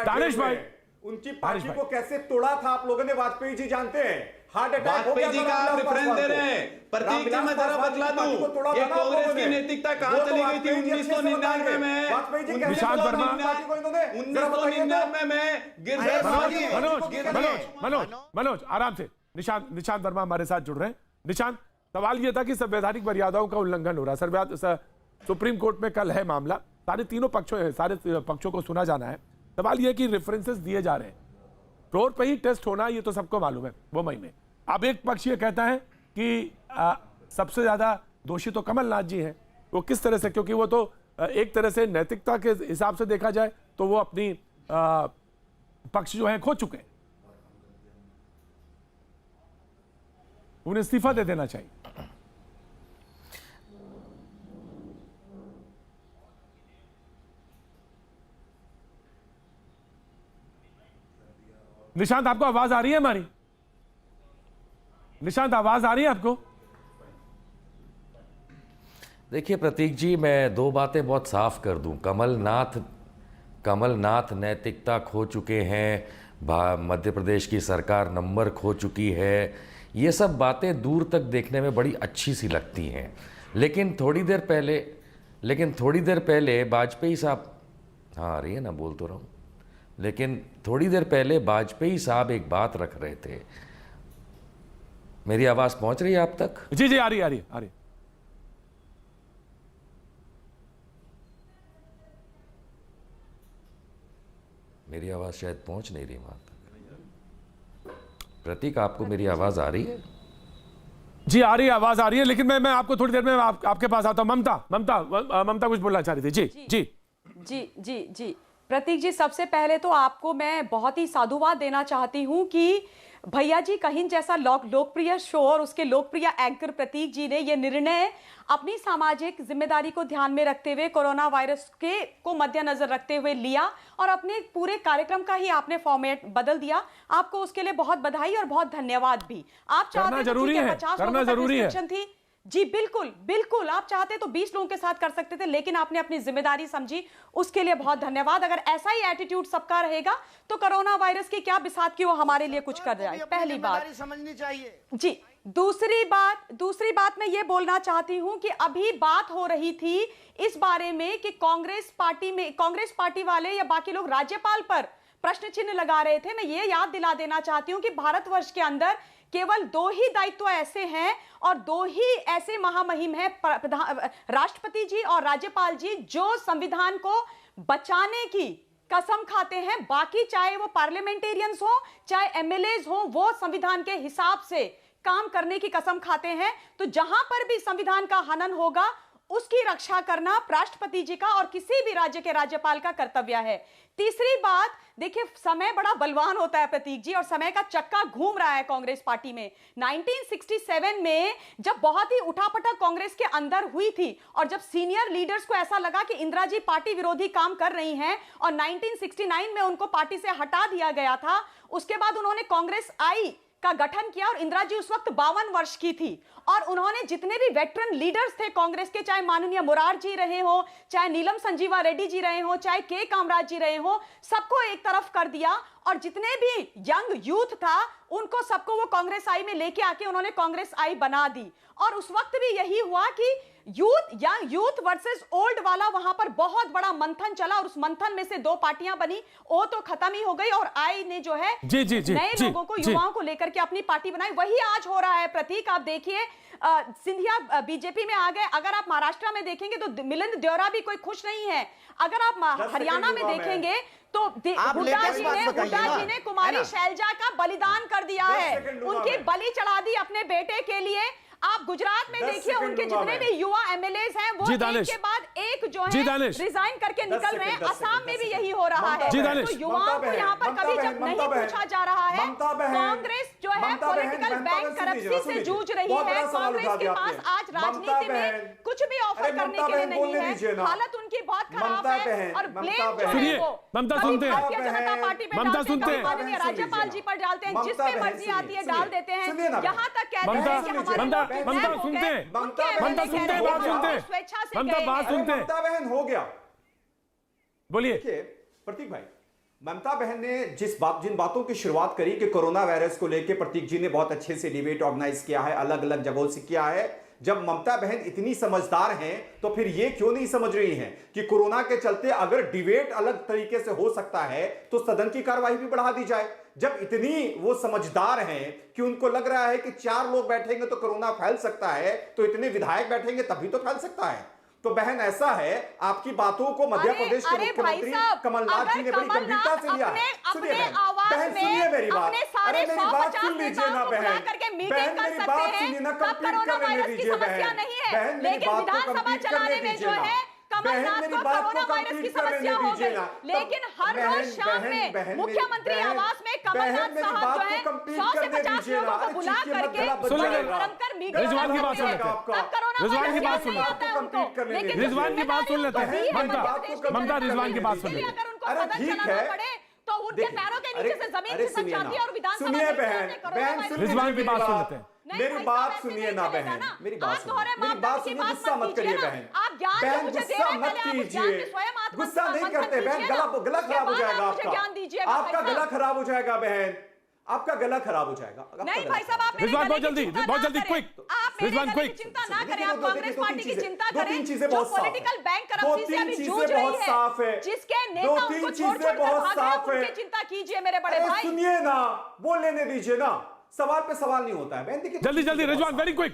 दानिश भाई उनकी पार्टी को कैसे तोड़ा था आप लोगों ने, वाजपेयी जी जानते हैं। हार्ट अटैक हो वाजपेयी गया जी था का आप रामविलास रेफरेंस पासवान दे को। रहे हैं। प्रतीक जी, मैं जरा रामविलास बतला पासवान को तोड़ा दूं, ये था आप कांग्रेस लोगों की ने। नैतिकता वो कहां तो चली गई थी वाजपेयी जी अच्छे से 1999 में। वाजपेयी जी कहते निशांत हैं वर्मा। पार्टी को इन्होंने जरा बताइए तो। 1999 में गिरधर मनोज आराम से। निशांत वर्मा हमारे साथ जुड़ रहे हैं। निशांत, सवाल यह था कि संवैधानिक मर्यादाओं का उल्लंघन हो रहा है। सुप्रीम कोर्ट में कल है मामला, सारे पक्षों को सुना जाना है। सवाल यह कि रेफरेंसेस दिए जा रहे हैं, फ्लोर पे ही टेस्ट होना, ये तो सबको मालूम है वो महीने। अब एक पक्ष ये कहता है कि सबसे ज्यादा दोषी तो कमलनाथ जी हैं। वो किस तरह से, क्योंकि वो तो एक तरह से नैतिकता के हिसाब से देखा जाए तो वो अपनी पक्ष जो है खो चुके हैं, उन्हें इस्तीफा दे देना चाहिए। निशांत, आपको आवाज आ रही है हमारी? निशांत, आवाज आ रही है आपको? देखिए प्रतीक जी, मैं दो बातें बहुत साफ कर दूं। कमलनाथ नैतिकता खो चुके हैं, मध्य प्रदेश की सरकार नंबर खो चुकी है, ये सब बातें दूर तक देखने में बड़ी अच्छी सी लगती हैं। लेकिन थोड़ी देर पहले वाजपेयी साहब, हाँ आ रही है ना, बोल तो रहा हूँ, लेकिन थोड़ी देर पहले वाजपेयी साहब एक बात रख रहे थे। मेरी आवाज पहुंच रही है आप तक? जी जी, आ रही है। मेरी आवाज शायद पहुंच नहीं रही वहां तक। प्रतीक, आपको मेरी आवाज आ रही है? जी आ रही है, आवाज आ रही है, लेकिन मैं आपको थोड़ी देर में आपके पास आता हूं। ममता कुछ बोलना चाह रही थी। जी। प्रतीक जी, सबसे पहले तो आपको मैं बहुत ही साधुवाद देना चाहती हूं कि भैया जी कहीं जैसा लोकप्रिय शो और उसके लोकप्रिय एंकर प्रतीक जी ने यह निर्णय अपनी सामाजिक जिम्मेदारी को ध्यान में रखते हुए, कोरोना वायरस को मद्देनजर रखते हुए लिया और अपने पूरे कार्यक्रम का ही आपने फॉर्मेट बदल दिया। आपको उसके लिए बहुत बधाई और बहुत धन्यवाद भी। आप करना जरूरी है, करना जरूरी है। थी जी, बिल्कुल आप चाहते तो 20 लोगों के साथ कर सकते थे, लेकिन आपने अपनी जिम्मेदारी समझी, उसके लिए बहुत धन्यवाद। अगर ऐसा ही एटीट्यूड सबका रहेगा तो कोरोना वायरस की क्या बिसात की वो हमारे लिए कुछ कर जाए, पहली बात समझनी चाहिए जी। दूसरी बात मैं ये बोलना चाहती हूं कि अभी बात हो रही थी इस बारे में कि कांग्रेस पार्टी वाले या बाकी लोग राज्यपाल पर प्रश्न चिन्ह लगा रहे थे। मैं ये याद दिला देना चाहती हूं कि भारतवर्ष के अंदर केवल 2 ही दायित्व ऐसे हैं और 2 ही ऐसे महामहिम हैं, राष्ट्रपति जी और राज्यपाल जी, जो संविधान को बचाने की कसम खाते हैं। बाकी चाहे वो पार्लियामेंटेरियंस हो चाहे एमएलएज हो, वो संविधान के हिसाब से काम करने की कसम खाते हैं। तो जहां पर भी संविधान का हनन होगा उसकी रक्षा करना राष्ट्रपति जी का और किसी भी राज्य के राज्यपाल का कर्तव्य है। तीसरी बात, देखिए समय बड़ा बलवान होता है प्रतीक जी, और समय का चक्का घूम रहा है कांग्रेस पार्टी में। 1967 में जब बहुत ही उठापटक कांग्रेस के अंदर हुई थी और जब सीनियर लीडर्स को ऐसा लगा कि इंदिरा जी पार्टी विरोधी काम कर रही हैं और 1969 में उनको पार्टी से हटा दिया गया था, उसके बाद उन्होंने कांग्रेस आई का गठन किया और इंदिरा जी उस वक्त 52 वर्ष की थी और उन्होंने जितने भी वेटरन लीडर्स थे कांग्रेस के, चाहे माननीय मुरार जी रहे हो, चाहे नीलम संजीवा रेड्डी जी रहे हो, चाहे के कामराज जी रहे हो, सबको एक तरफ कर दिया और जितने भी यंग यूथ था उनको सबको वो कांग्रेस आई में लेके आके उन्होंने कांग्रेस आई बना दी। और उस वक्त भी यही हुआ कि यूथ वर्सेस ओल्ड वाला वहां पर बहुत बड़ा मंथन चला और उस मंथन में से 2 पार्टियां बनी। ओ तो खत्म ही हो गई और आई ने जो है नए लोगों को, युवाओं को लेकर के अपनी पार्टी बनाई। वही आज हो रहा है प्रतीक। आप देखिए सिंधिया बीजेपी में आ गए। अगर आप महाराष्ट्र में देखेंगे तो मिलिंद देवरा भी कोई खुश नहीं है। अगर आप हरियाणा में देखेंगे तो हुड्डा जी ने कुमारी शैलजा का बलिदान कर दिया है, उनकी बलि चढ़ा दी अपने बेटे के लिए। आप गुजरात में देखिए उनके जितने भी युवा एमएलएज हैं वो एक के बाद एक जो है रिजाइन करके निकल रहे हैं। असम में भी यही हो रहा है। तो युवाओं को यहाँ पर कभी जब नहीं पूछा जा रहा है, कांग्रेस जो है पॉलिटिकल बैंक करप्सी से जूझ रही है। कांग्रेस के पास आज राजनीति में कुछ भी ऑफर करने के लिए नहीं है। हालत उनकी बहुत खराब है और ब्लेम जो है वो भारतीय जनता पार्टी पे डालते हैं, माननीय राज्यपाल जी पर डालते हैं, जिस पे मर्जी आती है डाल देते हैं। यहाँ तक कहते हैं कि हमारे ममता सुनते हैं, ममता बहन हो गया। बोलिए प्रतीक भाई, ममता बहन ने जिन बातों की शुरुआत करी कि कोरोना वायरस को लेकर प्रतीक जी ने बहुत अच्छे से डिबेट ऑर्गेनाइज किया है, अलग अलग जगहों से किया है। जब ममता बहन इतनी समझदार हैं तो फिर ये क्यों नहीं समझ रही हैं कि कोरोना के चलते अगर डिबेट अलग तरीके से हो सकता है तो सदन की कार्यवाही भी बढ़ा दी जाए। जब इतनी वो समझदार हैं कि उनको लग रहा है कि 4 लोग बैठेंगे तो कोरोना फैल सकता है, तो इतने विधायक बैठेंगे तभी तो फैल सकता है। तो बहन ऐसा है, आपकी बातों को मध्य प्रदेश के मुख्यमंत्री कमलनाथ जी ने बड़ी गंभीरता से लिया है। सुनिए बहन, सुनिए मेरी बात, अरे मेरी बात सुन लीजिए ना बहन, बहन मेरी बात सुनिए ना, कंप्लीट करने दीजिए बहन, बहन मेरी बात को कंप्लीट करने दीजिए ना, बहन मेरी बात को कंप्लीट करने दीजिए ना। लेकिन हर रोज शाम में मुख्यमंत्री आवास में कमलनाथ साहब जो है 100 से 50 लोगों को बुला करके रिजवान की बात सुन लेते हैं, रिजवान की बात सुन लेते हैं, रिजवान की बात सुन लेते हैं, ममता रिजवान की बात सुन लेते हैं। अरे ठीक है, तो उनके पैरों के नीचे से जमीन खिसक जाती है और विधानसभा सुनिए बहन, रिजवान की बात सुन लेते हैं। मेरी बात सुनिए ना बहन, मेरी बात सुनिए, गुस्सा मत करिए बहन, बहन गुस्सा मत कीजिए, गुस्सा नहीं करते बहन, गला खराब हो जाएगा आपका गला खराब हो जाएगा बहन, आपका गला खराब हो जाएगा। नहीं भाई साहब, आप रिजवान बहुत जल्दी क्विक, रिजवान क्विक, चिंता ना करें, आप कांग्रेस पार्टी की चिंता करें। 2-3 चीजें बहुत साफ है, पॉलिटिकल बैंक करप्शन से अभी जूझ रही बहुत साफ है, जिसके नेता उनको छोड़-छोड़ कर भाग रहे हैं, उनकी चिंता कीजिए मेरे बड़े भाई। सुनिए ना, बोल लेने दीजिए ना, सवाल पे सवाल नहीं होता है बहन। देखिए जल्दी Rizwan, very quick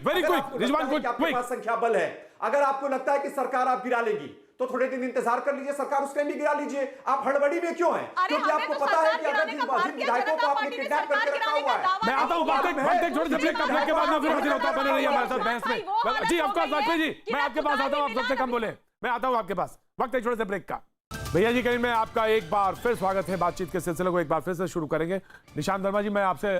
Rizwan quick. आपके पास संख्या बल है, अगर आपको लगता है कि सरकार आप गिरा लेगी तो थोड़े दिन इंतजार कर लीजिए, सरकार उस टाइम भी गिरा लीजिए। आप हड़बड़ी में क्यों हैं? क्योंकि आपको पता है कि अगर जिन विधायकों को आपने किडनैप करके रखा हुआ है। मैं आता हूं, बात एक छोटे से ब्रेक के बाद ना फिर हाजिर होता बने रहिए हमारे साथ बहस में। जी ऑफ कोर्स वाजपेयी जी, मैं आपके पास आता हूं, आप सबसे कम बोले, मैं आता हूं आपके पास। वक्त एक छोटे से ब्रेक का। भैया जी करीम में आपका एक बार फिर स्वागत है। बातचीत के सिलसिले को एक बार फिर से शुरू करेंगे। निशांत वर्मा जी, मैं आपसे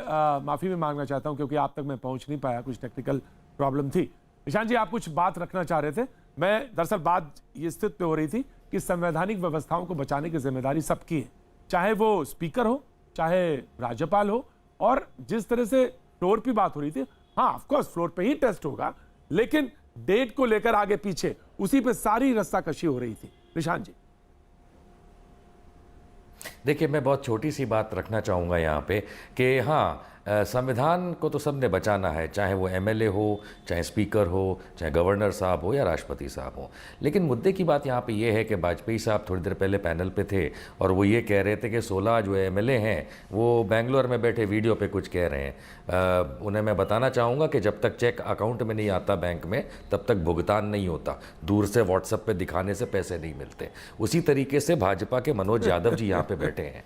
माफी भी मांगना चाहता हूं क्योंकि आप तक मैं पहुंच नहीं पाया, कुछ टेक्निकल प्रॉब्लम थी। निशांत जी, आप कुछ बात रखना चाह रहे थे। मैं दरअसल बात ये स्थिति पे हो रही थी कि संवैधानिक व्यवस्थाओं को बचाने की जिम्मेदारी सबकी है, चाहे वो स्पीकर हो, चाहे राज्यपाल हो। और जिस तरह से फ्लोर पे बात हो रही थी, हाँ ऑफ कोर्स फ्लोर पे ही टेस्ट होगा, लेकिन डेट को लेकर आगे पीछे उसी पे सारी रस्साकशी हो रही थी। निशांत जी, देखिए, मैं बहुत छोटी सी बात रखना चाहूँगा यहाँ पे कि हाँ, संविधान को तो सबने बचाना है, चाहे वो एमएलए हो, चाहे स्पीकर हो, चाहे गवर्नर साहब हो या राष्ट्रपति साहब हो। लेकिन मुद्दे की बात यहाँ पे ये है कि वाजपेयी साहब थोड़ी देर पहले पैनल पे थे और वो ये कह रहे थे कि 16 जो एमएलए हैं वो बेंगलोर में बैठे वीडियो पे कुछ कह रहे हैं। उन्हें मैं बताना चाहूँगा कि जब तक चेक अकाउंट में नहीं आता बैंक में, तब तक भुगतान नहीं होता। दूर से व्हाट्सएप पे दिखाने से पैसे नहीं मिलते। उसी तरीके से भाजपा के मनोज यादव जी यहाँ पे बैठे हैं,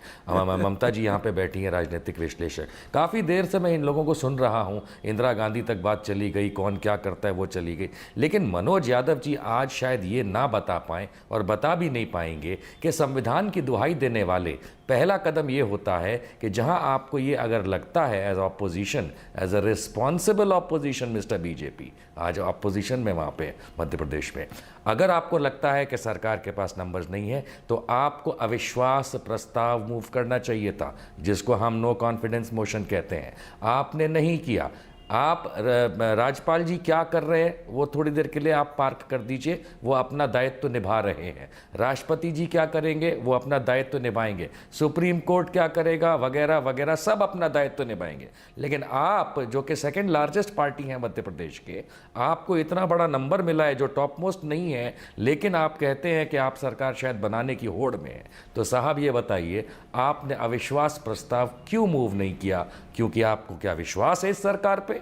ममता जी यहाँ पे बैठी हैं, राजनीतिक विश्लेषक। काफ़ी देर से मैं इन लोगों को सुन रहा हूँ, इंदिरा गांधी तक बात चली गई, कौन क्या करता है वो चली गई, लेकिन मनोज यादव जी आज शायद ये ना बता पाएं और बता भी नहीं पाएंगे कि संविधान की दुहाई देने वाले पहला कदम ये होता है कि जहां आपको ये अगर लगता है as opposition, as a responsible opposition, mister BJP आज ऑपोजिशन में वहाँ पे मध्य प्रदेश में, अगर आपको लगता है कि सरकार के पास नंबर्स नहीं है तो आपको अविश्वास प्रस्ताव मूव करना चाहिए था, जिसको हम नो कॉन्फिडेंस मोशन कहते हैं। आपने नहीं किया। आप राज्यपाल जी क्या कर रहे हैं वो थोड़ी देर के लिए आप पार्क कर दीजिए, वो अपना दायित्व निभा रहे हैं। राष्ट्रपति जी क्या करेंगे वो अपना दायित्व निभाएंगे, सुप्रीम कोर्ट क्या करेगा वगैरह वगैरह सब अपना दायित्व निभाएंगे। लेकिन आप जो कि सेकंड लार्जेस्ट पार्टी हैं मध्य प्रदेश के, आपको इतना बड़ा नंबर मिला है जो टॉप मोस्ट नहीं है, लेकिन आप कहते हैं कि आप सरकार शायद बनाने की होड़ में है। तो साहब ये बताइए, आपने अविश्वास प्रस्ताव क्यों मूव नहीं किया? क्योंकि आपको क्या विश्वास है इस सरकार पे?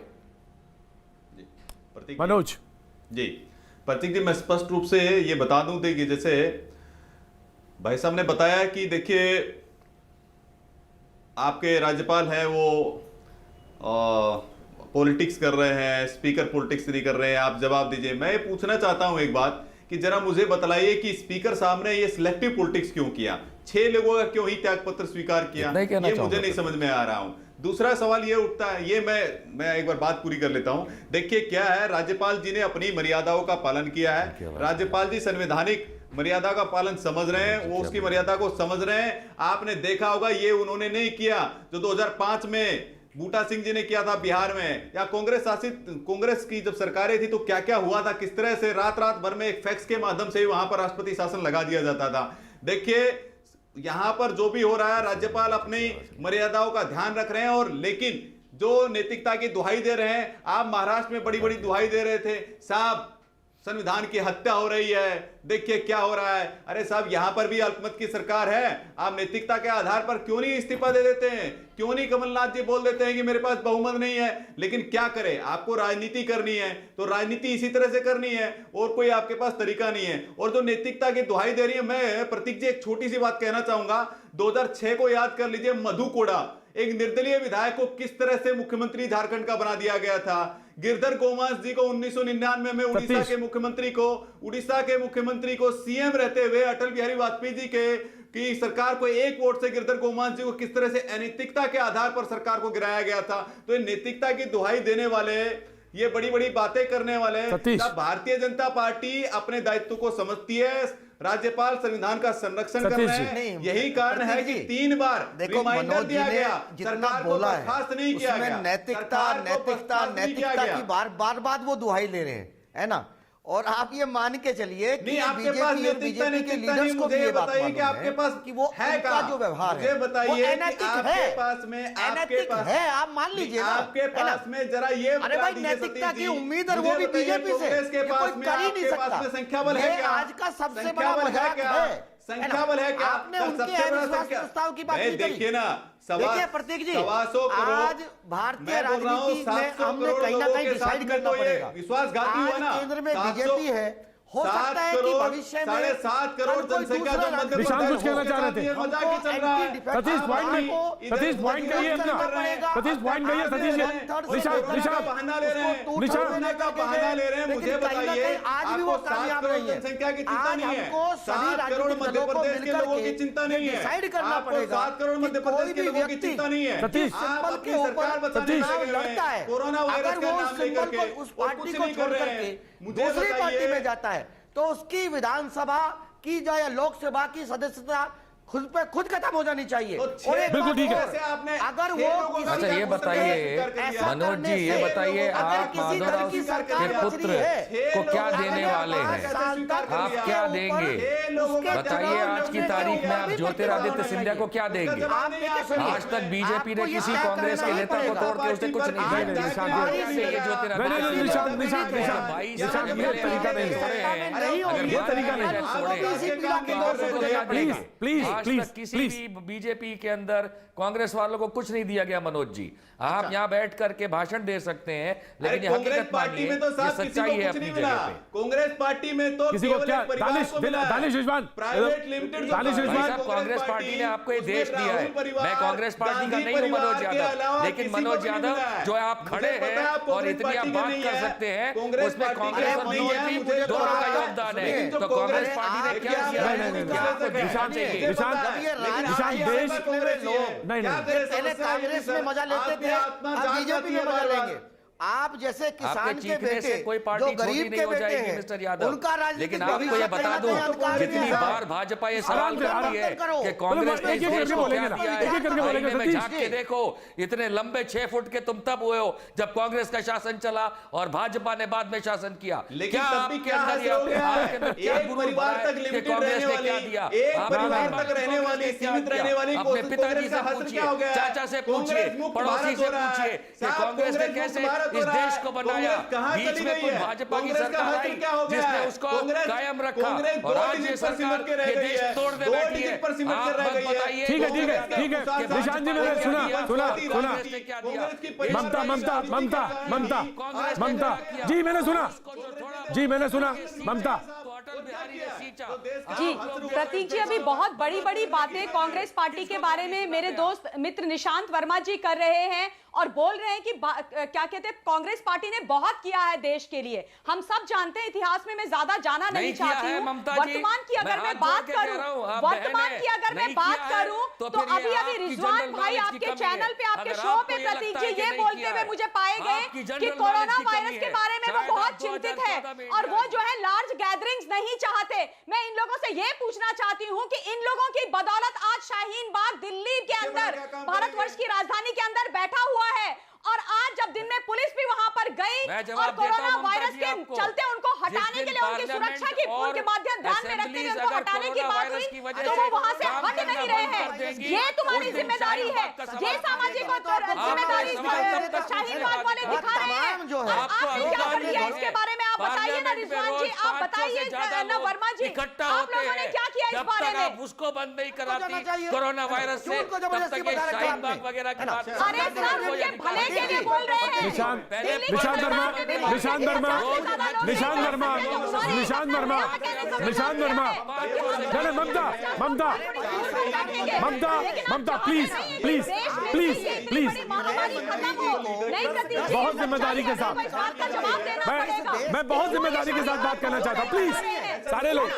मनोज जी, प्रतीक जी, मैं स्पष्ट रूप से ये बता दूं कि जैसे भाई साहब ने बताया कि देखिए आपके राज्यपाल हैं वो पॉलिटिक्स कर रहे हैं, स्पीकर पॉलिटिक्स नहीं कर रहे हैं, आप जवाब दीजिए। मैं ये पूछना चाहता हूं एक बात कि जरा मुझे बताइए कि स्पीकर साहब ने ये सिलेक्टिव पॉलिटिक्स क्यों किया? 6 लोगों का क्यों ही त्यागपत्र स्वीकार किया, ये मुझे नहीं समझ में आ रहा हूं। दूसरा सवाल ये उठता है, ये मैं एक बार बात पूरी कर लेता हूं। देखिए क्या है, राज्यपाल जी ने अपनी मर्यादाओं का पालन किया है। राज्यपाल जी संवैधानिक मर्यादा का पालन समझ रहे हैं, वो उसकी मर्यादा को समझ रहे हैं। आपने देखा होगा ये उन्होंने नहीं किया जो 2005 में बूटा सिंह जी ने किया था बिहार में, या कांग्रेस की जब सरकारें थी तो क्या क्या हुआ था, किस तरह से रात भर में एक फैक्स के माध्यम से ही वहां पर राष्ट्रपति शासन लगा दिया जाता था। देखिए यहाँ पर जो भी हो रहा है राज्यपाल अपनी मर्यादाओं का ध्यान रख रहे हैं, और लेकिन जो नैतिकता की दुहाई दे रहे हैं, आप महाराष्ट्र में बड़ी बड़ी दुहाई दे रहे थे, साहब संविधान की हत्या हो रही है, देखिए क्या हो रहा है। अरे साहब यहां पर भी अल्पमत की सरकार है, आप नैतिकता के आधार पर क्यों नहीं इस्तीफा दे देते हैं? क्यों नहीं कमलनाथ जी बोल देते हैं कि मेरे पास बहुमत नहीं है? लेकिन क्या करें, आपको राजनीति करनी है तो राजनीति इसी तरह से करनी है, और कोई आपके पास तरीका नहीं है। और जो नैतिकता की दुहाई दे रही है, मैं प्रतीक जी एक छोटी सी बात कहना चाहूंगा। 2006 को याद कर लीजिए, मधु कोड़ा एक निर्दलीय विधायक को किस तरह से मुख्यमंत्री झारखंड का बना दिया गया था। गिरधर गोमांस जी को 1999 में उड़ीसा के मुख्यमंत्री को सीएम रहते हुए अटल बिहारी वाजपेयी जी की सरकार को एक वोट से गिरधर गोमांस जी को किस तरह से अनैतिकता के आधार पर सरकार को गिराया गया था। तो ये नैतिकता की दुहाई देने वाले, ये बड़ी बड़ी बातें करने वाले, भारतीय जनता पार्टी अपने दायित्व को समझती है। राज्यपाल संविधान का संरक्षण कर रहे हैं, यही कारण है कि 3 बार रिमाइंडर दिया गया, सरकार को बर्खास्त नहीं किया गया। नैतिकता की बार वो दुहाई ले रहे हैं, है ना। और आप ये मान के चलिए कि बीजेपी और बीजेपी के लीडर्स को भी ये बात मालूम कि आपके पास कि वो उनका जो व्यवहार है वो अनैतिक है। आप मान लीजिए आपके पास में जरा ये, अरे भाई नैतिकता की उम्मीद है वो भी बीजेपी से, कोई कर ही नहीं सकता। संख्या बल है क्या? आज का सबसे बड़ा मजाक है, संख्या बल है क्या? आपने उनके अविश्वास प्रस्ताव की बात नहीं करी। देखिए ना, देखिए प्रतीक जी, आज भारतीय राजनीति में हमने कहीं ना कहीं डिसाइड करना पड़ेगा। विश्वासघाती हुआ ना, केंद्र में बीजेपी है, हो सकता है कि भविष्य में 7.5 करोड़ जनसंख्या जो मध्य प्रदेश, निशांत कुछ कहना चाह रहे थे। सतीश पॉइंट कहिए अपना, सतीश पॉइंट कहिए सतीश। निशांत बहाना ले रहे हैं, मुझे बताइए, आज भी वो कामयाब नहीं है। जनसंख्या की चिंता नहीं है, 7 करोड़ मध्य प्रदेश के लोगों की चिंता नहीं है, डिसाइड करना पड़ेगा। 7 करोड़ मध्य प्रदेश के लोगों की चिंता नहीं है। सतीश आप अपनी सरकार बताने लड़ता है, कोरोना वायरस अगर का वो नाम लेकर के उस पार्टी को छोड़ करके दूसरी पार्टी में जाता है तो उसकी विधानसभा की जो या लोकसभा की सदस्यता खुद पे खुद खत्म हो जानी चाहिए। और एक बिल्कुल ठीक है। अगर वो अच्छा ये बताइए मनोज जी, ये बताइए आप माधवराव के पुत्र को क्या देने वाले हैं? आप क्या देंगे? बताइए आज की तारीख में आप ज्योतिरादित्य सिंधिया को क्या देंगे? आज तक बीजेपी ने किसी कांग्रेस के नेता को तोड़ के उसे कुछ नहीं दिया। प्लीज आज तक किसी भी बीजेपी के अंदर कांग्रेस वालों को कुछ नहीं दिया गया। मनोज जी, आप यहाँ बैठ करके भाषण दे सकते हैं, लेकिन ये हकीकत मानिए, ये सच्चाई है अपनी जगह पे। कांग्रेस पार्टी में तो किसी को क्या दानिश रिजवान, कांग्रेस पार्टी ने आपको ये देश दिया है। मैं कांग्रेस पार्टी का नहीं हूं मनोज यादव, लेकिन मनोज यादव जो आप खड़े हैं और इतनी आप बात कर सकते हैं, उसमें कांग्रेस और बीजेपी दोनों का योगदान है। तो कांग्रेस पार्टी ने क्या किया है? पहले कांग्रेस में मजा लेते थे, अब बीजेपी में मजा लेंगे। आप जैसे किसान के बेटे कोई पार्टी जो गरीब के बेटे हैं, मिस्टर यादव, उनका राजनीतिक लेकिन आपको ये बता दूं, जितनी बार भाजपा ये सवाल करती है कि कांग्रेस ने देश को क्या दिया है, में झांक के देखो, इतने लंबे 6 फुट के तुम तब हुए हो जब कांग्रेस का शासन चला और भाजपा ने बाद में शासन किया। लेकिन आपके अंदर एक परिवार तक लिमिटेड रहने वाली, एक परिवार तक रहने वाली, सीमित रहने वाली अपने पिताजी से पूछिए, चाचा से पूछिए, पड़ोसी से पूछिए कि कांग्रेस ने कैसे इस देश को बनाया। बीच में कोई भाजपा की सरकार आई जिसने उसको कायम रखा, और आज ये सरकार ये देश तोड़ने बैठी है। आप मत बताइए। ठीक है निशांत जी, मैंने सुना ममता जी, मैंने सुना ममता जी। प्रतीक जी, अभी बहुत बड़ी बड़ी बातें कांग्रेस पार्टी के बारे में मेरे दोस्त मित्र निशांत वर्मा जी कर रहे हैं और बोल रहे हैं कि क्या कहते हैं, कांग्रेस पार्टी ने बहुत किया है देश के लिए। हम सब जानते हैं, इतिहास में मैं ज्यादा जाना नहीं चाहती हूँ। वर्तमान की अगर मैं बात करूं तो अभी रिजवान भाई आपके चैनल पे, आपके शो पे प्रतीक जी ये बोलते हुए मुझे पाए गए कि कोरोना वायरस के बारे में वो बहुत चिंतित है और वो जो है लार्ज गैदरिंग्स नहीं चाहते। मैं इन लोगों से ये पूछना चाहती हूँ कि इन लोगों की बदौलत आज शाहीन बाग दिल्ली के अंदर, भारतवर्ष की राजधानी के अंदर बैठा हुआ है, और आज जब दिन में पुलिस भी वहां पर गई और कोरोना वायरस के चलते उनको हटाने के लिए, उनकी सुरक्षा की उनके माध्यम ध्यान में रखते हुए उनको हटाने की बात हुई तो वो वहां से हट नहीं रहे हैं। ये तुम्हारी जिम्मेदारी है, ये सामाजिक जिम्मेदारी शाहीनबाग वाले दिखा रहे हैं। आपने क्या कर लिया इसके बारे में आप बताइए ना रिजवान जी, आप बताइए ना वर्मा जी, आप लोगों ने क्या किया इस बारे में? उसको बंद नहीं कराती कोरोना वायरस से, तब तक ये शाहीनबाग वगैरह की बात। अरे सर उनके भले के लिए बोल रहे हैं। निशांत वर्मा ममता प्लीज प्लीज प्लीज प्लीज, बहुत जिम्मेदारी के साथ मैं बहुत जिम्मेदारी के साथ बात करना चाहता हूँ, प्लीज सारे लोग।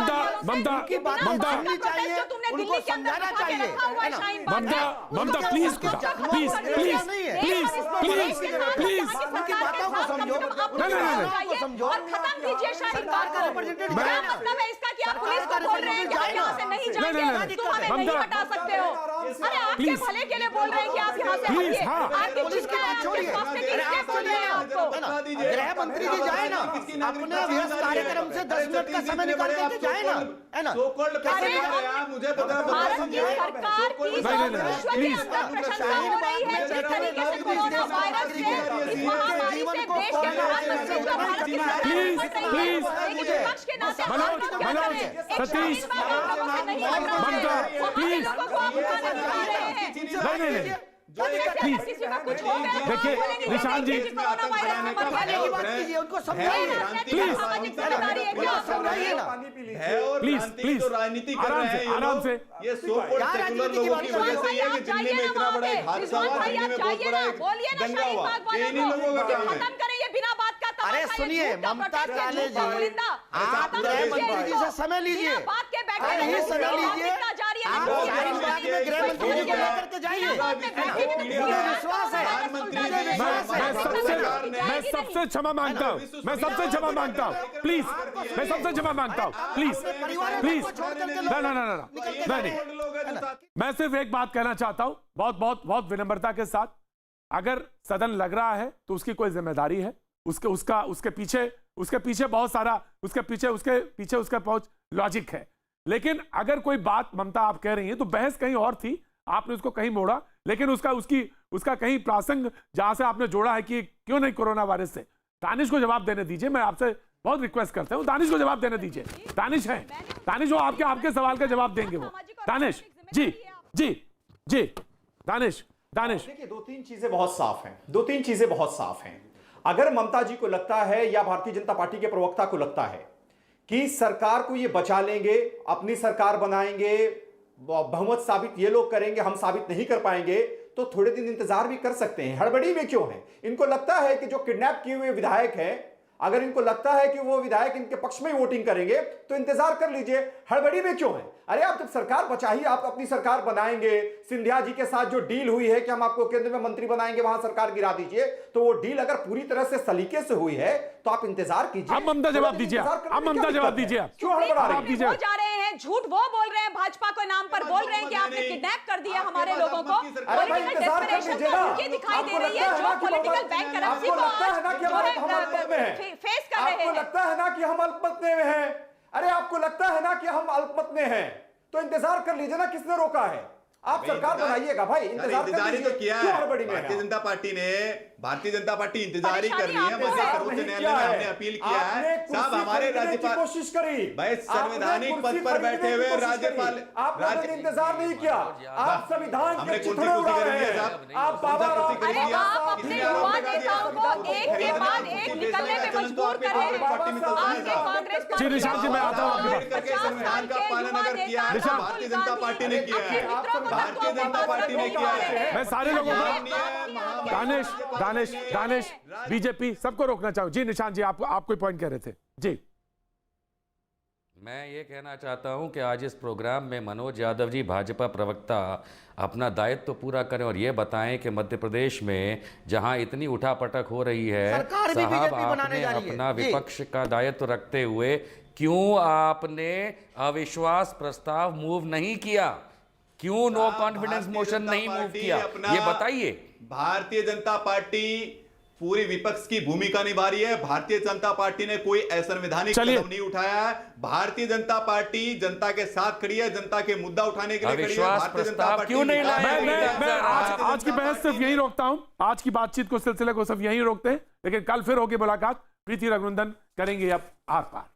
Mamata please please please please please please उनकी बातों को समझो, और खत्म कीजिए शाहीनबाग को। क्या मतलब है इसका कि आप पुलिस को बोल रहे हैं कि आप यहाँ से नहीं जाएंगे, तुम हमें नहीं हटा सकते हो? अरे आपके भले के लिए बोल रहे हैं कि आप यहाँ से हटिए, आपकी पुलिस के स्वास्थ्य के लिए बोल रहे हैं आपको। गृह मंत्री जी जाए ना, अपने व्यस्त कार्यक्रम से 10 मिनट का समय निकाल के जाए ना, है ना? मुझे पता है भारत की सरकार की विश्व के अंदर प्रशंसा हो रही है जिस तरीके से कोरोना वायरस से इस महामारी से देश के प्रधानमंत्री जो भारत की सरकार लड़ रही है, लेकिन विपक्ष के नाते आप क्या करें? एक शाहीनबाग आप लोगों से नहीं हट रहा है, हमारे लोगों को आप उठाने बुला रहे हैं। किसी का कुछ हो गया देखिए निशांत जी, कोरोना वायरस में मर गए, उनको समझाइए, प्लीज सामाजिक जिम्मेदारी है क्या? समझाइए ना, प्लीज प्लीज राजनीति कर रहे हैं आराम से ये सो कॉल्ड सेकुलर लोगों की वजह से ये कि दिल्ली में इतना बड़ा एक हादसा हुआ, दिल्ली में बहुत बड़ा एक दंगा हुआ, ये इन्हीं लोगों का काम है। खत्म करें ये बिना बात का तमाशा। अरे सुनिए ममता काले जी, आप गृह मंत्री जी से समय लीजिए, बात के बैठे नहीं समय लीजिए, आप शाहीनबाग में गृह मंत्री जी को लेकर के जाइए, मुझे विश्वास है, मैं सबसे क्षमा मांगता हूँ, मैं सबसे क्षमा मांगता हूँ, प्लीज मैं सबसे क्षमा मांगता हूँ, प्लीज प्लीज नहीं, मैं सिर्फ एक बात कहना चाहता हूँ बहुत बहुत बहुत विनम्रता के साथ। अगर सदन लग रहा है तो उसकी कोई जिम्मेदारी है, उसके पीछे बहुत सारा उसके पीछे उसका पहुंच लॉजिक है। लेकिन अगर कोई बात ममता आप कह रही हैं तो बहस कहीं और थी, आपने उसको कहीं मोड़ा, लेकिन उसका कहीं प्रासंग जहां से आपने जोड़ा है कि क्यों नहीं कोरोना वायरस से। दानिश को जवाब देने दीजिए, मैं आपसे बहुत रिक्वेस्ट करता हूं, दानिश को जवाब देने दीजिए। दानिश है, दानिश वो आपके सवाल का जवाब देंगे वो। दानिश जी जी जी दानिश देखिए दो तीन चीजें बहुत साफ हैं। अगर ममता जी को लगता है या भारतीय जनता पार्टी के प्रवक्ता को लगता है कि सरकार को ये बचा लेंगे, अपनी सरकार बनाएंगे, बहुमत साबित ये लोग करेंगे, हम साबित नहीं कर पाएंगे, तो थोड़े दिन इंतजार भी कर सकते हैं। हड़बड़ी में क्यों है? इनको लगता है कि जो किडनैप किए हुए विधायक हैं, अगर इनको लगता है कि वो विधायक इनके पक्ष में वोटिंग करेंगे तो इंतजार कर लीजिए, हड़बड़ी में क्यों है? अरे आप जब सरकार बचाइए, आप अपनी सरकार बनाएंगे। सिंधिया जी के साथ जो डील हुई है कि हम आपको केंद्र में मंत्री बनाएंगे, वहां सरकार गिरा दीजिए, तो वो डील अगर पूरी तरह से सलीके से हुई है तो आप इंतजार कीजिए। अब ममता जवाब दीजिए, अब ममता जवाब दीजिए, क्यों हड़बड़ा रही है? वो जा रहे हैं, झूठ वो बोल रहे हैं, भाजपा के नाम पर बोल रहे हैं कि आपने किडनैप कर दिया हमारे लोगों को। पॉलिटिकल डेस्परेशन तो उनकी दिखाई दे रही है जो पॉलिटिकल बैंक करप्सी को फेस कर रहे हैं। आपको लगता है ना कि हम अल्पमत में हैं? अरे आपको लगता है ना कि हम अल्पमत में हैं? तो इंतजार कर लीजिए ना, किसने रोका है? आप सरकार बनाइएगा भाई, इंतजार तो किया है भारतीय जनता पार्टी ने। भारतीय जनता पार्टी इंतजारी कर रही है, सर्वोच्च न्यायालय में हमने अपील किया है। साहब हमारे राज्यपाल कोशिश करी भाई, संवैधानिक पद पर बैठे हुए राज्यपाल, आपने इंतजार नहीं किया। आप संविधान हमने के कुर्सी चिथड़े उड़ा कुर्सी रहे कर दिया हैं। साहब। आप बाबा अरे आप अपने युवा नेताओं को एक के बाद एक निकलने पे मजबूर कर रहे हैं। आपके कांग्रेस जी निशांत जी, मैं आता हूं आपके अम्बेडकर के संविधान का पालन अगर किया है तो भारतीय जनता पार्टी ने किया है, भारतीय जनता पार्टी ने किया है। मैं सारे लोगों को दानिश बीजेपी सबको रोकना चाहूं। जी निशांत जी, आप कोई पॉइंट कह रहे थे जी। मैं ये कहना चाहता हूं कि आज इस प्रोग्राम में मनोज यादव जी भाजपा प्रवक्ता अपना दायित्व तो पूरा करें और ये बताएं कि मध्य प्रदेश में जहां इतनी उठापटक हो रही है, साहब आपने अपना विपक्ष का दायित्व रखते हुए क्यों आपने अविश्वास प्रस्ताव मूव नहीं किया? क्यों नो कॉन्फिडेंस मोशन नहीं मूव किया? ये बताइए। भारतीय जनता पार्टी पूरी विपक्ष की भूमिका निभा रही है। भारतीय जनता पार्टी ने कोई असंवैधानिक कदम नहीं उठाया है। भारतीय जनता पार्टी जनता के साथ खड़ी है, जनता के मुद्दा उठाने के लिए खड़ी है। अविश्वास भारतीय जनता प्रस्ताव पार्टी क्यों नहीं लाए? मैं आज की बहस सिर्फ यही रोकता हूं, आज की बातचीत को, सिलसिले को सिर्फ यही रोकते हैं, लेकिन कल फिर होगी मुलाकात। प्रीति रघुनंदन करेंगे अब आर पार।